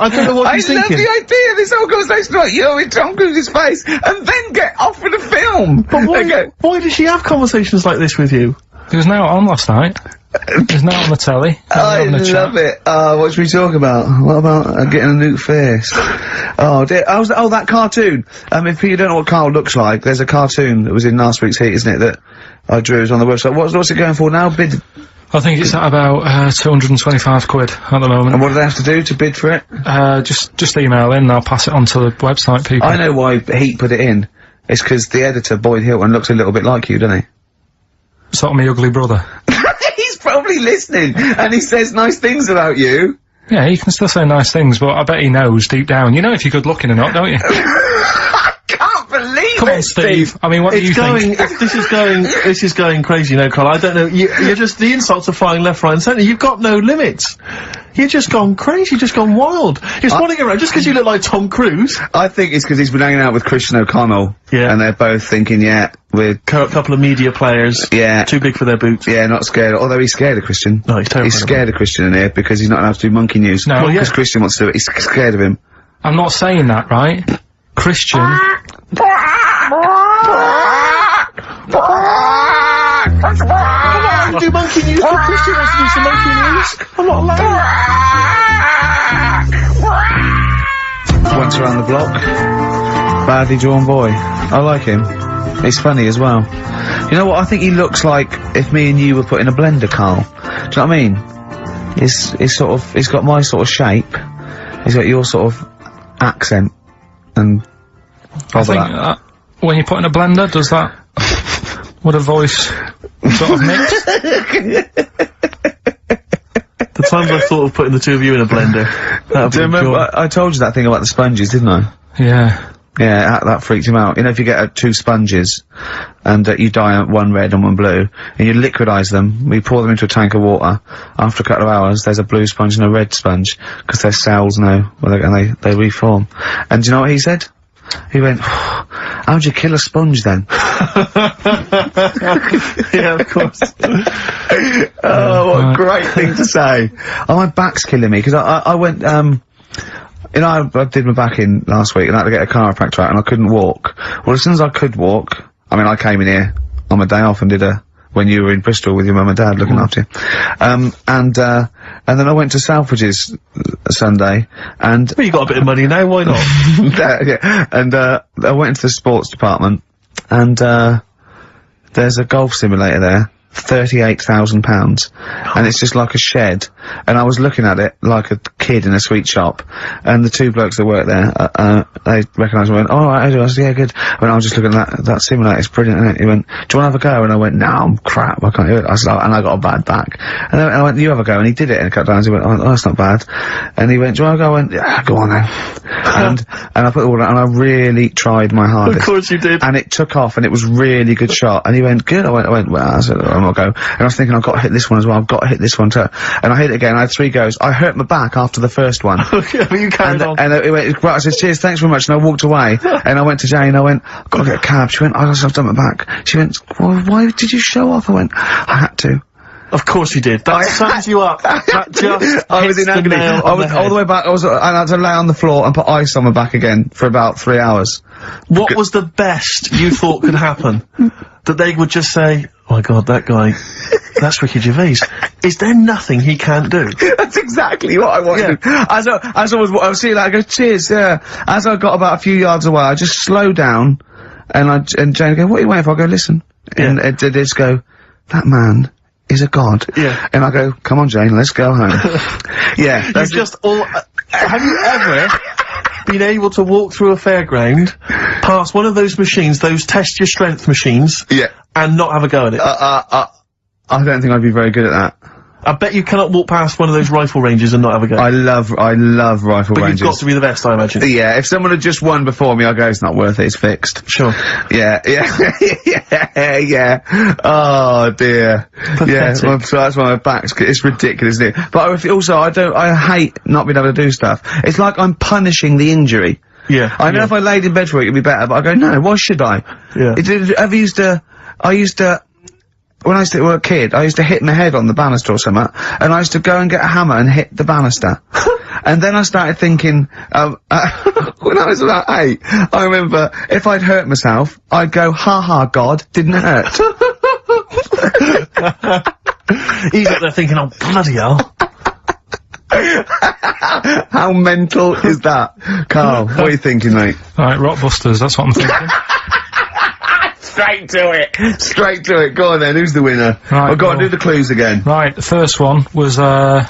I don't know what he's thinking. I love the idea of this whole conversation about you with Tom Cruise's face, and then get offered a film. But why does she have conversations like this with you? He was now on last night. He was now on the telly. I love it. What should we talk about? What about getting a new face? Oh dear. Oh, that cartoon. If you don't know what Carl looks like, there's a cartoon that was in last week's Heat, isn't it, that I drew on the website. What's it going for now? Bid? I think it's at about, 225 quid at the moment. And what do they have to do to bid for it? Just email in, I'll pass it on to the website people. I know why Heat put it in. It's 'cause the editor, Boyd Hilton, looks a little bit like you, doesn't he? Sort of my ugly brother. He's probably listening, and he says nice things about you. Yeah, he can still say nice things, but I bet he knows deep down. You know if you're good looking or not, don't you? I can't believe Come on, Steve. I mean, what do you think? This is going crazy now, Carl. I don't know. You're just, the insults are flying left, right and centre. You've got no limits. You've just gone crazy, you've just gone wild. You're swanning around just 'cause you look like Tom Cruise. I think it's 'cause he's been hanging out with Christian O'Connell. Yeah. And they're both thinking, yeah, we're... Couple of media players. Yeah. Too big for their boots. Yeah, not scared. Although he's scared of Christian. No, he's terrified. He's scared of Christian in here because he's not allowed to do monkey news. No, because Christian wants to do it. He's scared of him. I'm not saying that, right? Christian... I do monkey news, but Christian wants to do some monkey news. I'm not allowed. Once around the block. Badly drawn boy. I like him. He's funny as well. You know what? I think he looks like if me and you were put in a blender, Carl. Do you know what I mean? He's got my sort of shape. He's got your sort of accent. And... I think when you put in a blender, does that... would a voice sort of mix? The times I've thought of putting the two of you in a blender. Do you remember, I told you that thing about the sponges, didn't I? Yeah. Yeah, that freaked him out. You know, if you get 2 sponges, and you dye one red and one blue, and you liquidize them, you pour them into a tank of water, after a couple of hours, there's a blue sponge and a red sponge, because their cells know, and they reform. And do you know what he said? He went, how'd you kill a sponge then? Yeah, of course. Oh, what a great thing to say. Oh, my back's killing me, because I went, you know, I did my back in last week and I had to get a chiropractor out and I couldn't walk. Well, as soon as I could walk, I mean, I came in here on my day off and did when you were in Bristol with your mum and dad looking after you. And then I went to Selfridges Sunday and... Well, you got a bit of money now, why not? Yeah, and, I went into the sports department and, there's a golf simulator there. £38,000, and it's just like a shed, and I was looking at it like a kid in a sweet shop, and the 2 blokes that work there, they recognised me and went, "Oh, right, I said, yeah, good." When I was just looking at that simulator, it's brilliant, isn't it? He went, "Do you want to have a go?" And I went, "No, I'm crap, I can't do it." I said, and I got a bad back. And I went, "You have a go," and he did it in a couple of times. He went, "Oh, that's not bad." And he went, "Do you want to go?" I went, "Yeah, go on then." and I put it all out, and I really tried my hardest. Of course you did. And it took off, and it was really good shot. And he went, "Good." I went, "Well," I said, "I'm not go." And I was thinking, I've got to hit this one as well, I've got to hit this one too. And I hit it again, I had 3 goes. I hurt my back after the first one. Okay, but you carried on. And it went, right, I said, "Cheers, thanks very much," and I walked away. And I went to Jane, I went, "I've got to get a cab." She went, "I've done my back." She went, "Well, why did you show off?" I went, "I had to." Of course you did. That sums you up. That just I was in agony. I was all the way back, and I had to lay on the floor and put ice on my back again for about 3 hours. What was the best you thought could happen? That they would just say, "Oh my god, that guy, that's Ricky Gervais. Is there nothing he can't do?" That's exactly what I wanted. Yeah. As I was seeing that, I go, "Cheers," yeah. As I got about a few yards away, I just slowed down, and Jane go, "What are you waiting for?" I go, "Listen." Yeah. And they just go, "That man is a god." Yeah. And I go, "Come on, Jane, let's go home." Yeah. You've just all, have you ever been able to walk through a fairground, past one of those machines, those test your strength machines, yeah, and not have a go at it? I don't think I'd be very good at that. I bet you cannot walk past one of those rifle ranges and not have a go. I love rifle but ranges. You've got to be the best, I imagine. Yeah, if someone had just won before me, I go, "It's not worth it, it's fixed." Sure. Yeah. Oh dear. Pathetic. Yeah, well, so that's why my back's, it's ridiculous, isn't it? But I hate not being able to do stuff. It's like I'm punishing the injury. Yeah. I know if I laid in bed for it, it'd be better, but I go, no, why should I? Yeah. When I used to, a kid, I used to hit my head on the banister or something, and I used to go and get a hammer and hit the banister. And then I started thinking, when I was about 8, I remember, if I'd hurt myself, I'd go, "Ha ha, God, didn't hurt." He's up there thinking, "Oh, bloody hell." How mental is that? Carl, what are you thinking, mate? Right, Rockbusters, that's what I'm thinking. Straight to it. Go on then, who's the winner? Right, Oh, go on, do the clues again. Right, the first one was, the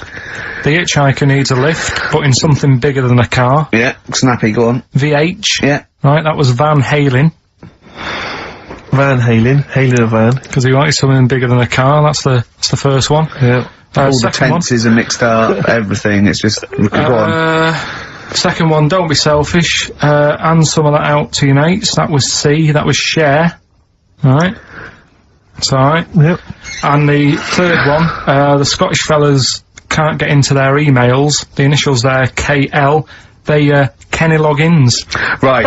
hitchhiker needs a lift, but in something bigger than a car. Yeah, snappy, go on. VH. Yeah. Right, that was Van Halen. Hailing a van. Because he wanted something bigger than a car, that's the first one. Yeah. All the tenses are mixed up, everything, it's just, go on. Second one, don't be selfish, hand some of that out to your mates, that was C, that was share. Alright. It's alright. Yep. And the third one, the Scottish fellas can't get into their emails, the initials there, KL, they, Kenny Loggins. Right.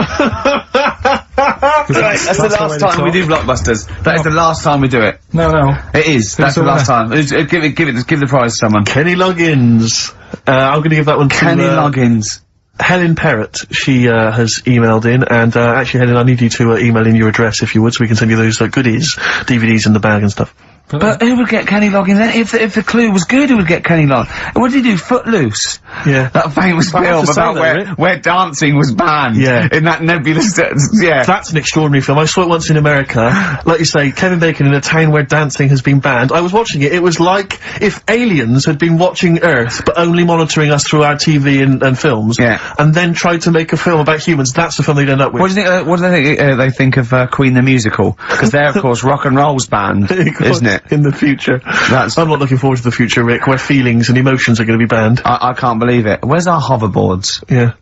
That's the last time we do Blockbusters. That is the last time we do it. No. It is. That's the last time. Give the prize to someone. Kenny Loggins. I'm gonna give that one to Kenny Loggins. Helen Perrott. She has emailed in, and actually, Helen, I need you to email in your address if you would, so we can send you those goodies, DVDs in the bag and stuff. But who would get Kenny Loggins then? If the clue was good, who would get Kenny Loggins? What did he do? Footloose? Yeah. That famous film about where dancing was banned. Yeah. In that nebulous, yeah. That's an extraordinary film. I saw it once in America. Like you say, Kevin Bacon in a town where dancing has been banned. I was watching it. It was like if aliens had been watching Earth, but only monitoring us through our TV and films. Yeah. And then tried to make a film about humans. That's the film they'd end up with. What do you think, what do they think of, Queen the Musical? Because they're, of course, rock and roll's banned, isn't it? In the future. I'm not looking forward to the future, Rick, where feelings and emotions are going to be banned. I can't believe it. Where's our hoverboards? Yeah.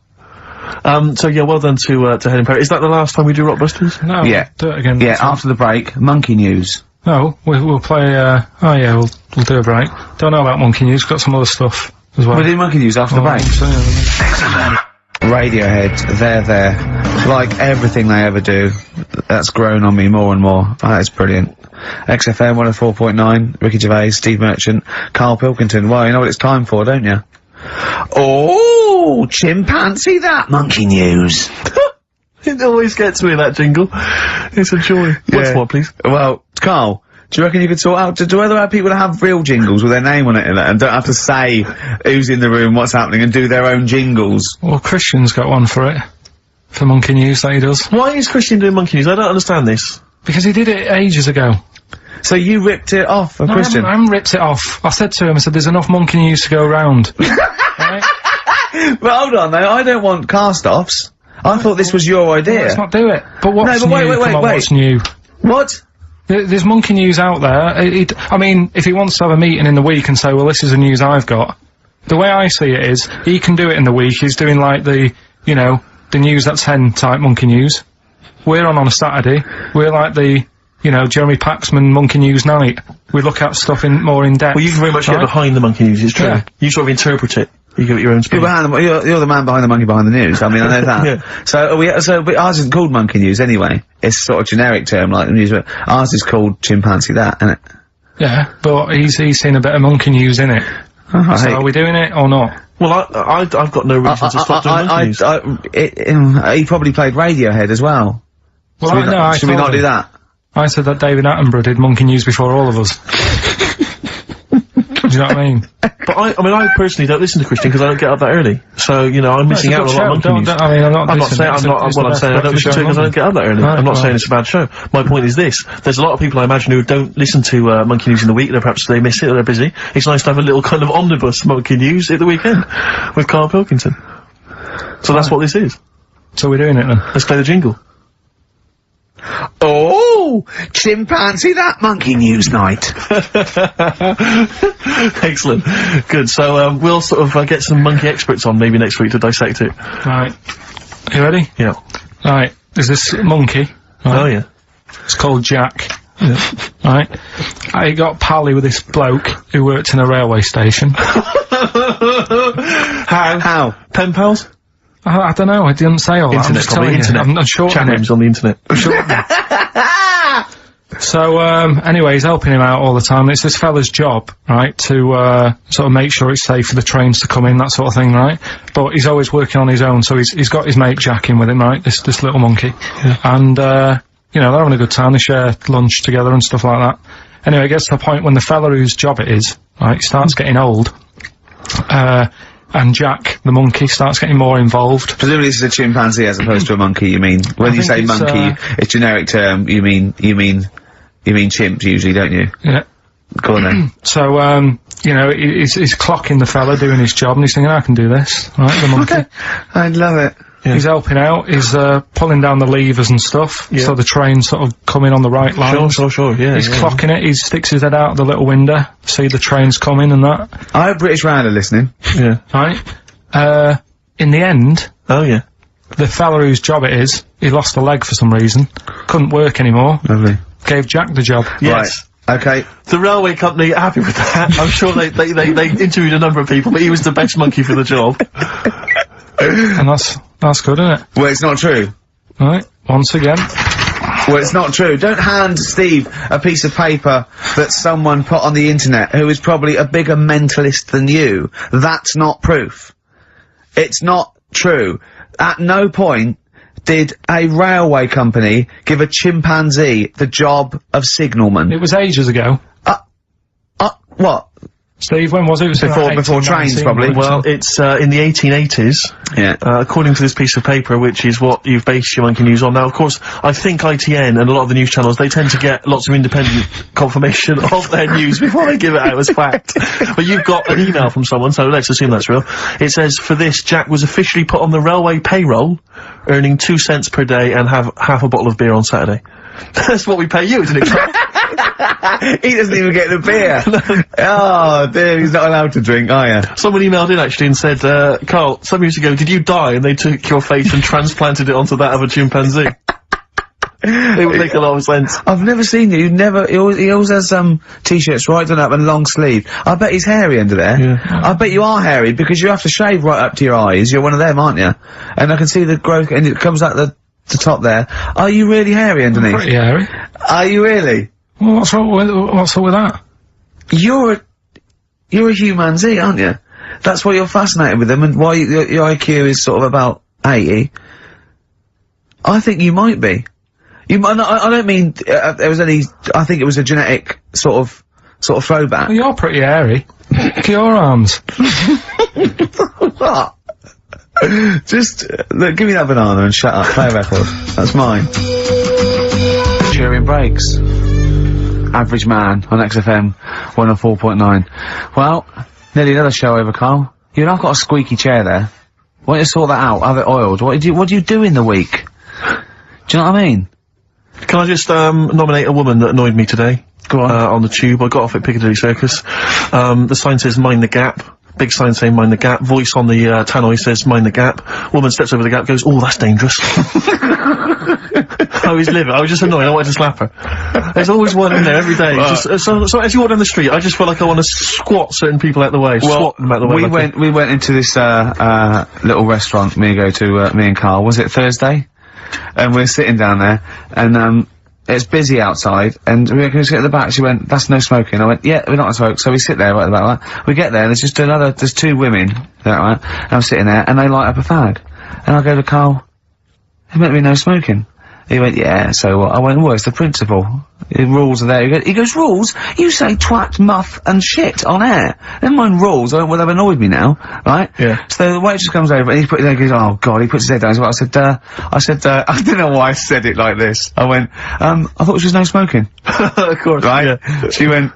So yeah, well done to Helen Perry. Is that the last time we do Rockbusters? No. Yeah. Do it again. Yeah, after the break, monkey news. No, we'll play, oh yeah, we'll do a break. Don't know about Monkey News, got some other stuff as well. We'll do monkey news after the break. Radiohead, they're there. Like everything they ever do, that's grown on me more and more. That is brilliant. XFM 104.9, Ricky Gervais, Steve Merchant, Karl Pilkington. Well, you know what it's time for, don't you? Oh, chimpanzee that monkey news. It always gets me, that jingle. It's a joy. Once more, please. Well, Karl, do you reckon you could sort out, do other people that have real jingles with their name on it and don't have to say who's in the room, what's happening, and do their own jingles? Well, Christian's got one for it. For Monkey News, that he does. Why is Christian doing Monkey News? I don't understand this. Because he did it ages ago. So you ripped it off of No, Christian? I haven't ripped it off. I said to him, I said, there's enough Monkey News to go around. Right? But hold on though, I don't want cast-offs. I thought this was your idea. Let's not do it. But what's new? Come on, what's new? What? There's Monkey News out there. I mean, if he wants to have a meeting in the week and say, well, this is the news I've got, the way I see it is, he can do it in the week. He's doing like the, you know, the news at 10 type Monkey News. We're on a Saturday. We're like the, you know, Jeremy Paxman Monkey News night. We look at stuff more in depth. Well, you can very much get behind the Monkey News, it's true. Yeah. You sort of interpret it. You give it your own spin. You're the man behind the monkey behind the news. I mean, I know that. Yeah. But ours isn't called monkey news anyway. It's sort of generic term like the news, but ours is called chimpanzee that, isn't it? Yeah, but he's seen a bit of Monkey News in it. Oh, So are we doing it or not? Well, I've got no reason to stop doing Monkey News. He probably played Radiohead as well. Well, Should we not do that? I said that David Attenborough did Monkey News before all of us. Do you know what I mean? But I personally don't listen to Christian because I don't get up that early. So, you know, I'm missing out on a lot of Monkey News. I'm not saying I don't listen to it because I don't get up that early. Right, I'm not saying it's a bad show. My point is this. There's a lot of people I imagine who don't listen to, Monkey News in the week. Perhaps they miss it or they're busy. It's nice to have a little kind of omnibus Monkey News at the weekend with Karl Pilkington. So that's what this is. So we're doing it then. Let's play the jingle. Oh, chimpanzee that monkey news night. Excellent. Good. So, we'll sort of get some monkey experts on maybe next week to dissect it. Right. You ready? Yeah. Right. There's this monkey. Right? Oh, yeah. It's called Jack. Yeah. Right. I got pally with this bloke who worked in a railway station. How? Pen pals? I don't know, I didn't say all that. I'm just telling you. I'm shortening Chat rooms it. on the internet. So, anyway, he's helping him out all the time. It's this fella's job, right, to, sort of make sure it's safe for the trains to come in, that sort of thing, right? But he's always working on his own, so he's got his mate Jack in with him, right? This little monkey. Yeah. And, you know, they're having a good time. They share lunch together and stuff like that. Anyway, it gets to the point when the fella whose job it is, right, starts getting old, and Jack, the monkey, starts getting more involved. Presumably this is a chimpanzee as opposed to a monkey, you mean? When you say monkey, it's generic term, you mean chimps usually, don't you? Yeah. Go on then. So, you know, he's clocking the fella doing his job and he's thinking, I can do this, right, the monkey. I'd love it. Yeah. He's helping out, he's, pulling down the levers and stuff, so the train's sort of coming on the right line. Sure, yeah. He's clocking it, he sticks his head out the little window, see the trains coming and that. I hope British Rand are listening. Yeah. Right? In the end, oh yeah, the fella whose job it is, he lost a leg for some reason, couldn't work anymore. Lovely. Gave Jack the job. Yes. Right. Okay. The railway company are happy with that. I'm sure they interviewed a number of people, but he was the best monkey for the job. And that's good, isn't it? Well, it's not true. Right, once again. Well, it's not true. Don't hand Steve a piece of paper that someone put on the internet who is probably a bigger mentalist than you. That's not proof. It's not true. At no point did a railway company give a chimpanzee the job of signalman. It was ages ago. What? Steve, when was it? It was before trains, probably. Well, it's in the 1880s. Yeah. According to this piece of paper, which is what you've based your monkey news on. Now, of course, I think ITN and a lot of the news channels, they tend to get lots of independent confirmation of their news before they give it out as fact. But you've got an email from someone, so let's assume that's real. It says, for this, Jack was officially put on the railway payroll, earning 2 cents per day and have half a bottle of beer on Saturday. That's what we pay you, isn't it? He doesn't even get the beer. Oh, dear, he's not allowed to drink, are you? Someone emailed in actually and said, Carl, some years ago, did you die? And they took your face and transplanted it onto that of a chimpanzee. It would make a lot of sense. I've never seen you. He always has t-shirts right done up and long sleeve. I bet he's hairy under there. Yeah. I bet you are hairy because you have to shave right up to your eyes. You're one of them, aren't you? And I can see the growth, and it comes out the top there. Are you really hairy underneath? Pretty hairy. Are you really? Well, what's wrong with that? You're a humanzee, aren't you? That's why you're fascinated with them, and why your IQ is sort of about 80. I think you might be. I don't mean, there was any, I think it was a genetic sort of throwback. Well, you're pretty hairy. Look at your arms. What? Just, look, give me that banana and shut up, play a record. That's mine. Cheering breaks. Average Man on XFM 104.9. Well, nearly another show over, Carl. You know, I've got a squeaky chair there. Why don't you sort that out, have it oiled? What do you do in the week? Do you know what I mean? Can I just, nominate a woman that annoyed me today? Go on. On the tube. I got off at Piccadilly Circus. The sign says, mind the gap. Big sign saying, mind the gap. Voice on the, tannoy says, mind the gap. Woman steps over the gap, goes, oh, that's dangerous. I was livid. I was just annoyed. I wanted to slap her. There's always one in there every day. Just, so as you walk down the street, I just feel like I want to squat certain people out the way. Swat them out the way. We went into this, little restaurant me and Carl. Was it Thursday? And we're sitting down there, and, it's busy outside, and we were going to sit at the back. She went, that's no smoking. I went, yeah, we're not smoking. So we sit there right at the back, right? We get there, and there's two women, right? And I'm sitting there, and they light up a fag. And I go to Carl, there's meant to be no smoking. He went, yeah, so what? I went, well, it's the principle. The rules are there. He goes, rules? You say twat, muff, and shit on air. Never mind rules. I went, well, they've annoyed me now, right? Yeah. So the waitress comes over, and he goes, oh god, he puts his head down as well. I said, I don't know why I said it like this. I went, I thought it was no smoking. Of course. Right? Yeah. She went,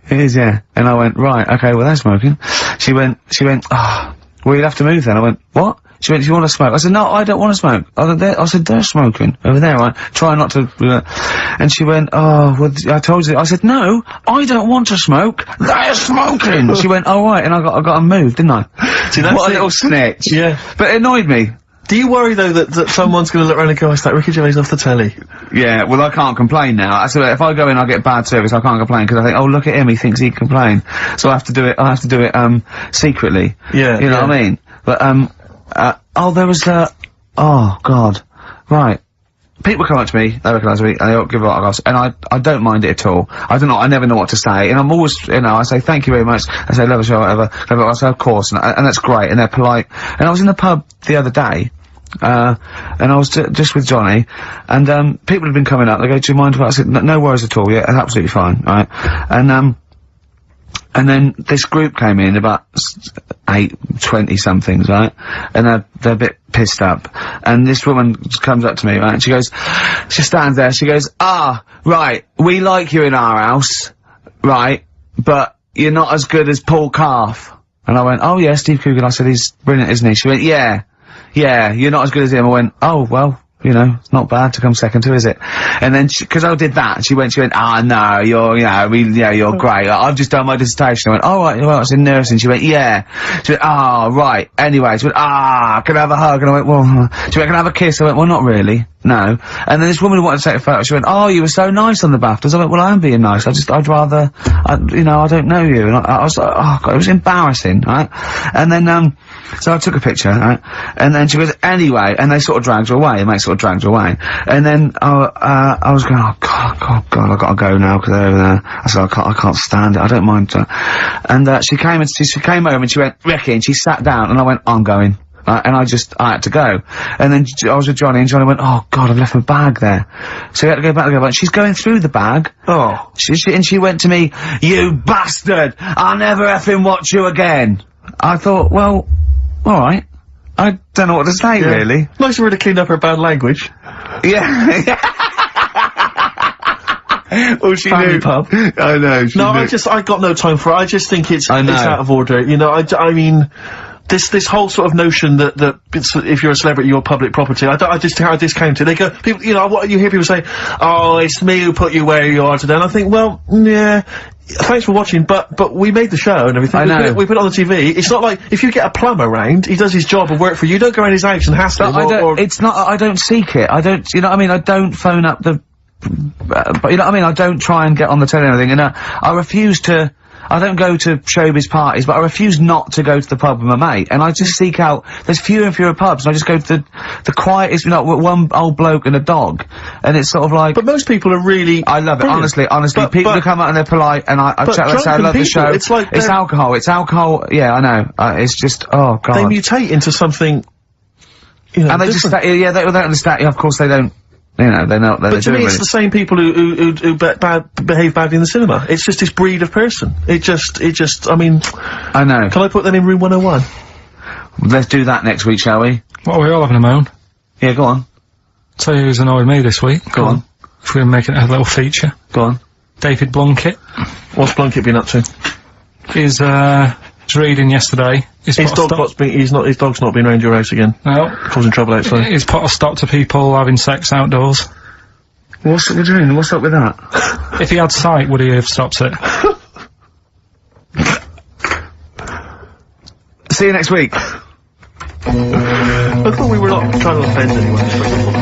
it is, yeah. And I went, right, okay, well, that's smoking. She went, well, you'll have to move then. I went, what? She went, do you want to smoke? I said, no, I don't want to smoke. I said, they're smoking over there, right? Try not to, and she went, oh, well, I told you. I said, no, I don't want to smoke. They're smoking. She went, oh, right, and I got to move, didn't I? See, that's what a little snitch. Yeah. But it annoyed me. Do you worry, though, that someone's gonna look around and go, it's like Ricky Gervais off the telly? Yeah, well, I can't complain now. I said, if I go in, I get bad service, I can't complain, because I think, oh, look at him, he thinks he can complain. So I have to do it, secretly. Yeah. You know what I mean? But, there was, oh, God. Right. People come up to me, they recognise me, and they all give a lot of us, and I don't mind it at all. I don't know, I never know what to say, and I'm always, I say, thank you very much, I say, love the show, whatever, I say, of course, and that's great, and they're polite. And I was in the pub the other day, and I was just with Johnny, and, people had been coming up, they go, do you mind if I said, no worries at all, yeah, that's absolutely fine, right? And then this group came in, about 20-somethings, right? And they're a bit pissed up. And this woman comes up to me, right? And she stands there, she goes, right, we like you in our house, right? But you're not as good as Paul Calf. And I went, oh yeah, Steve Coogan. I said, he's brilliant, isn't he? She went, yeah, you're not as good as him. I went, oh, well, it's not bad to come second to, is it? And then, cause I did that, she went, no, you're great. I've just done my dissertation. I went, oh, right, well, it's in nursing. She went, yeah. She went, right. Anyway, she went, can I have a hug? And I went, well, she went, can I have a kiss? I went, well, not really. No. And then this woman wanted to take a photo. She went, oh, you were so nice on the BAFTAs. I went, well, I am being nice. I'd rather, I don't know you. And I was like, oh, God, it was embarrassing, right? And then, so I took a picture, right? And then she goes, anyway, and they sort of dragged her away, the mate sort of dragged her away. And then, I was going, oh, God, I've got to go now, because they're over there. I said, I can't stand it, I don't mind. And, she came over and she went, Ricky, and she sat down, and I went, I'm going. And I had to go. And then I was with Johnny, and Johnny went, oh, God, I've left my bag there. So he had to go back, and she's going through the bag. Oh. And she went to me, you bastard! I'll never effing watch you again! I thought, well, alright. I don't know what to say, really. Nice of her to clean up her bad language. Yeah. Well, she Family knew. pub. I know, she knew. I got no time for it. I just think it's out of order. I mean, this whole sort of notion that if you're a celebrity, you're public property. I just how I discount it. They go, people, you know, what you hear people say, oh, it's me who put you where you are today. And I think, well, yeah, thanks for watching, but we made the show and everything. I know. We put it on the TV. It's not like if you get a plumber round, he does his job and work for you. You don't go around his house and hassle him. It's not. I don't seek it. I don't. You know what I mean? I don't phone up the. But you know what I mean? I don't try and get on the telly and everything. And I refuse to. I don't go to showbiz parties, but I refuse not to go to the pub with my mate. And I just seek out, there's fewer and fewer pubs, and I just go to the quietest, you know, one old bloke and a dog. And it's sort of like... But most people are really... I love it, honestly, people who come out and they're polite, and I chat, like I say, I love the show. It's like... It's alcohol, yeah, I know. It's just, oh god. They mutate into something, you know, and they different. just, yeah, they don't understand, of course they don't. You know, they're not. But to me, it's the same people who behave badly in the cinema. It's just this breed of person. It just. I mean, I know. Can I put them in room 101? Let's do that next week, shall we? What, are we all having a moan? Yeah, go on. Tell you who's annoyed me this week. Go on. If we're making it a little feature. Go on. David Blunkett. What's Blunkett been up to? He's reading yesterday. His dog's not been around your house again. No. Causing trouble outside. He's put a stop to people having sex outdoors. What do you mean? What's up with that? If he had sight, would he have stopped it? See you next week. I thought we were not trying to offend anyone.